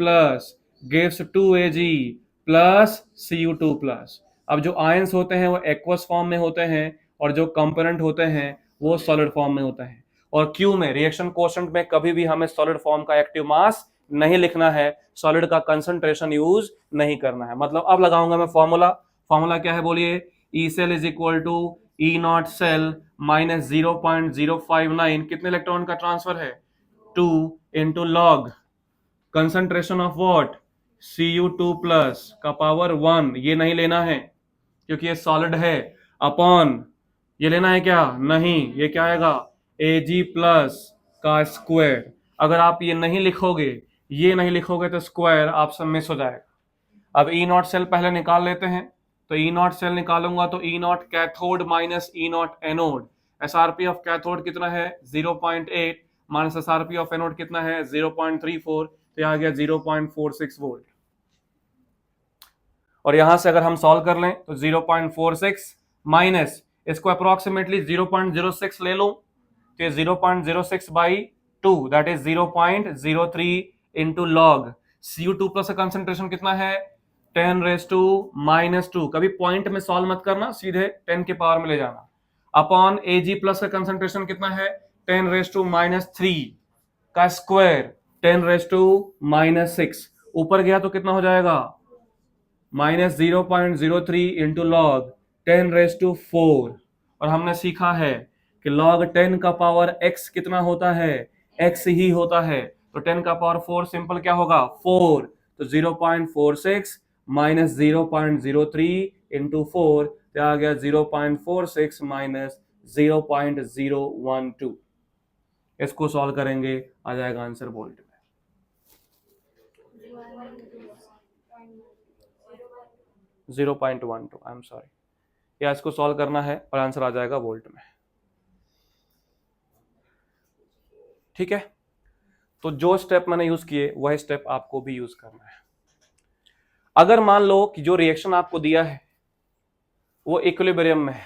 गिव्स 2Ag+ Cu2+। अब जो आयंस होते हैं वो एक्वस फॉर्म में होते हैं और जो कंपोनेंट होते हैं वो सॉलिड फॉर्म में होते हैं। और क्यू में रिएक्शन कोशेंट में कभी भी हमें सॉलिड फॉर्म का एक्टिव मास नहीं लिखना है, सॉलिड का कंसंट्रेशन यूज नहीं करना है। मतलब अब लगाऊंगा मैं फॉर्मूला। फॉर्मूला क्या है बोलिए, E cell is equal to E naught cell minus 0.059, कितने इलेक्ट्रॉन का ट्रांसफर है 2 into log concentration of what Cu2+ का पावर 1, ये नहीं लेना है क्योंकि ये सॉलिड है, अपॉन ये लेना है क्या नहीं, ये क्या आएगा Ag+ का स्क्वायर। अगर आप ये नहीं लिखोगे, ये नहीं लिखोगे तो स्क्वायर आपसे मिस हो जाएगा। अब ई नॉट सेल पहले निकाल लेते हैं। तो ई नॉट सेल निकालूंगा तो E naught cathode minus E naught anode. SRP of cathode कितना है 0.8 माइनस एसआरपी ऑफ एनोड कितना है 0.34, तो आ गया 0.46 वोल्ट। और यहां से अगर हम सॉल्व कर लें तो 0.46 माइनस इसको अप्रोक्सीमेटली 0.06 ले लो तो ये 0.06 by 2 that is 0.03 into log. Cu2+ का कंसेंट्रेशन कितना है 10⁻⁻²। कभी पॉइंट में सॉल्व मत करना, सीधे 10 के पावर में ले जाना। अपॉन Ag+ का कंसेंट्रेशन कितना है 10⁻³ का स्क्वायर 10⁻⁻6। ऊपर गया तो कितना हो जाएगा -0.03 इंटू लॉग 10⁻⁴। और हमने सीखा है कि log 10 का पावर x कितना होता है x ही होता है। तो 10 का पावर 4 सिंपल क्या होगा 4, तो 0.46 माइनस 0.03 इंटू 4 तो आ गया 0.46 माइनस 0.012। इसको सॉल्व करेंगे आ जाएगा आंसर वोल्ट में 0.12। आई एम सॉरी, या इसको सॉल्व करना है और आंसर आ जाएगा वोल्ट में। ठीक है, तो जो स्टेप मैंने यूज किए वही स्टेप आपको भी यूज करना है। अगर मान लो कि जो रिएक्शन आपको दिया है वो इक्विलिब्रियम में है,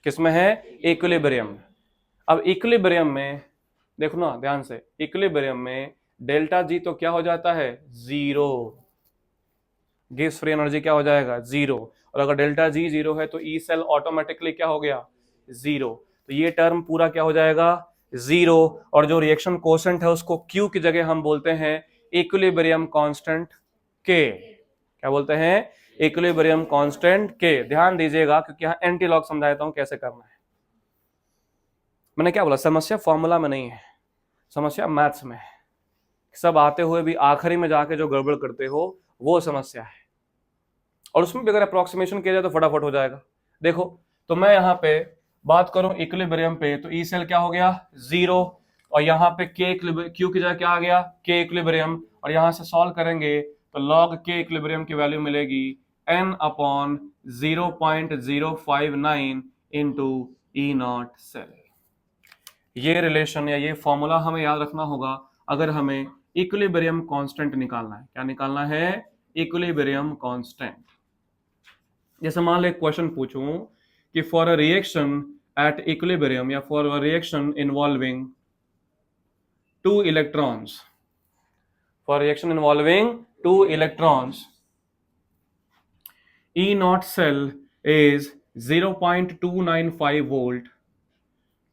किसमें है इक्विलिब्रियम। अब इक्विलिब्रियम में देखो ना ध्यान से, इक्विलिब्रियम में डेल्टा जी तो क्या हो जाता है 0, गैस फ्री एनर्जी क्या हो जाएगा 0। और अगर डेल्टा जी 0 है तो ई सेल ऑटोमेटिकली क्या हो गया 0। तो ये टर्म पूरा क्या हो जाएगा 0। और जो रिएक्शन कोशेंट है उसको क्यू की जगह हम बोलते हैं इक्विलिब्रियम कांस्टेंट के। क्या बोलते हैं इक्विलिब्रियम कांस्टेंट के। ध्यान दीजिएगा क्योंकि यहाँ एंटी लॉग समझाता हूं कैसे करना है। मैंने क्या बोला, समस्या फॉर्मूला में नहीं है, समस्या मैथ्स में है। सब आते हुए भी आखिरी में जाके जो गड़बड़ करते हो वो समस्या है। और उसमें भी अगर अप्रोक्सीमेशन किया जाए तो फटाफट हो जाएगा। देखो तो मैं यहाँ पे बात करूं इक्विलिब्रियम पे तो ई सेल क्या हो गया 0, और यहाँ पे के क्यू की जगह क्या आ गया के इक्विलिब्रियम। और यहाँ से सॉल्व करेंगे तो लॉग के इक्विलिब्रियम की वैल्यू मिलेगी n/0.059 into E naught cell. ये रिलेशन या ये फॉर्मूला हमें याद रखना होगा अगर हमें इक्विलिब्रियम कांस्टेंट निकालना है। क्या निकालना है इक्विलिब्रियम कांस्टेंट। जैसे मान लो एक क्वेश्चन पूछूं कि for a reaction at equilibrium या for a reaction involving 2 electrons, for reaction involving 2 electrons E naught cell is 0.295 volt,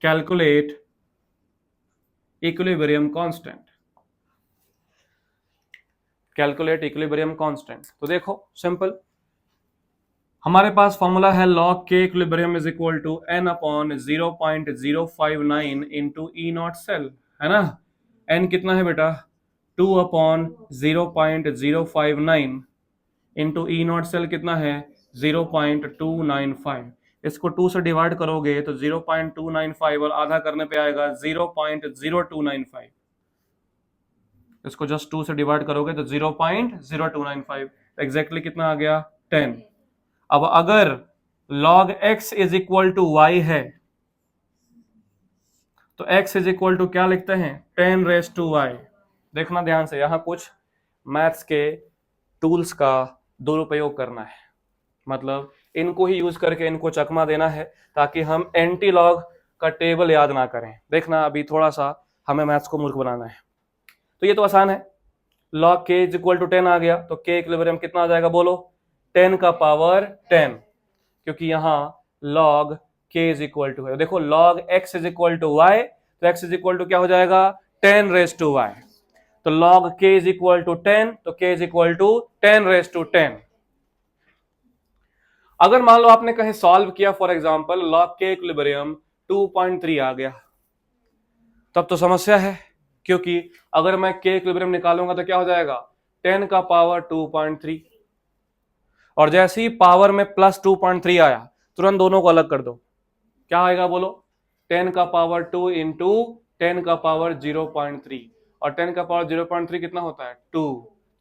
calculate equilibrium constant। Calculate equilibrium constant. तो देखो सिंपल, हमारे पास फॉर्मूला है log k equilibrium is equal to n/0.059 into E naught cell, है ना। n कितना है बेटा 2/0.059 इंटू ई नॉट सेल कितना है 0.295। इसको 2 से डिवाइड करोगे तो 0.295 और आधा करने पे आएगा 0.0295। इसको जस्ट 2 से डिवाइड करोगे तो 0.0295, एग्जैक्टली कितना आ गया 10। अब अगर log x is equal to y है तो x इज इक्वल टू क्या लिखते हैं 10⁻⁴। देखना ध्यान से, यहां कुछ मैथ्स के टूल्स का दुरुपयोग करना है, मतलब इनको ही यूज करके इनको चकमा देना है ताकि हम एंटी लॉग का टेबल याद ना करें। देखना अभी थोड़ा सा हमें मैथ्स को मूर्ख बनाना है। तो ये तो आसान है, log k is equal to 10 आ गया तो k इक्विलिब्रियम कितना आ जाएगा बोलो 10 का पावर 10, क्योंकि यहां log k is equal to है। देखो log x is equal to y, तो x इज इक्वल टू क्या हो जाएगा 10⁻⁴। तो log k is equal to 10, तो k इज इक्वल टू 10⁻10। अगर मान लो आपने कहीं सॉल्व किया, for example log k equilibrium 2.3 आ गया, तब तो समस्या है, क्योंकि अगर मैं k इक्विलिब्रियम निकालूंगा तो क्या हो जाएगा 10 का पावर 2.3, और जैसे ही पावर में प्लस 2.3 आया तुरंत दोनों को अलग कर दो, क्या आएगा बोलो 10 का पावर 2 इंटू 10 का पावर 0.3, और 10 का पावर 0.3 कितना होता है 2,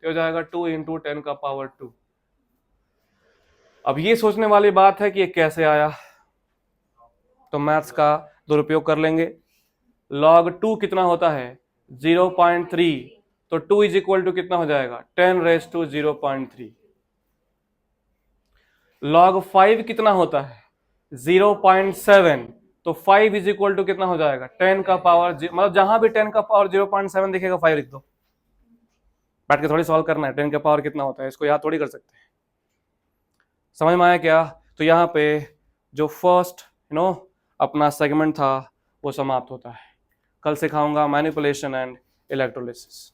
तो हो जाएगा 2 इंटू 10 का पावर 2। अब ये सोचने वाली बात है कि ये कैसे आया, तो मैथ्स का दुरुपयोग कर लेंगे। log 2 कितना होता है 0.3, तो 2 इज इक्वल टू कितना हो जाएगा 10⁻⁴। log 5 कितना होता है 0.7, तो 5 इज इक्वल टू कितना हो जाएगा 10 का पावर, मतलब जहां भी 10 का पावर 0.7 दिखेगा 5 लिख दो। बैठ के थोड़ी सॉल्व करना है 10 का पावर कितना होता है, इसको याद थोड़ी कर सकते हैं। समझ में आया क्या? तो यहाँ पे जो फर्स्ट अपना सेगमेंट था वो समाप्त होता है। कल सिखाऊंगा मैनिपुलेशन एंड इलेक्ट्रोलिसिस।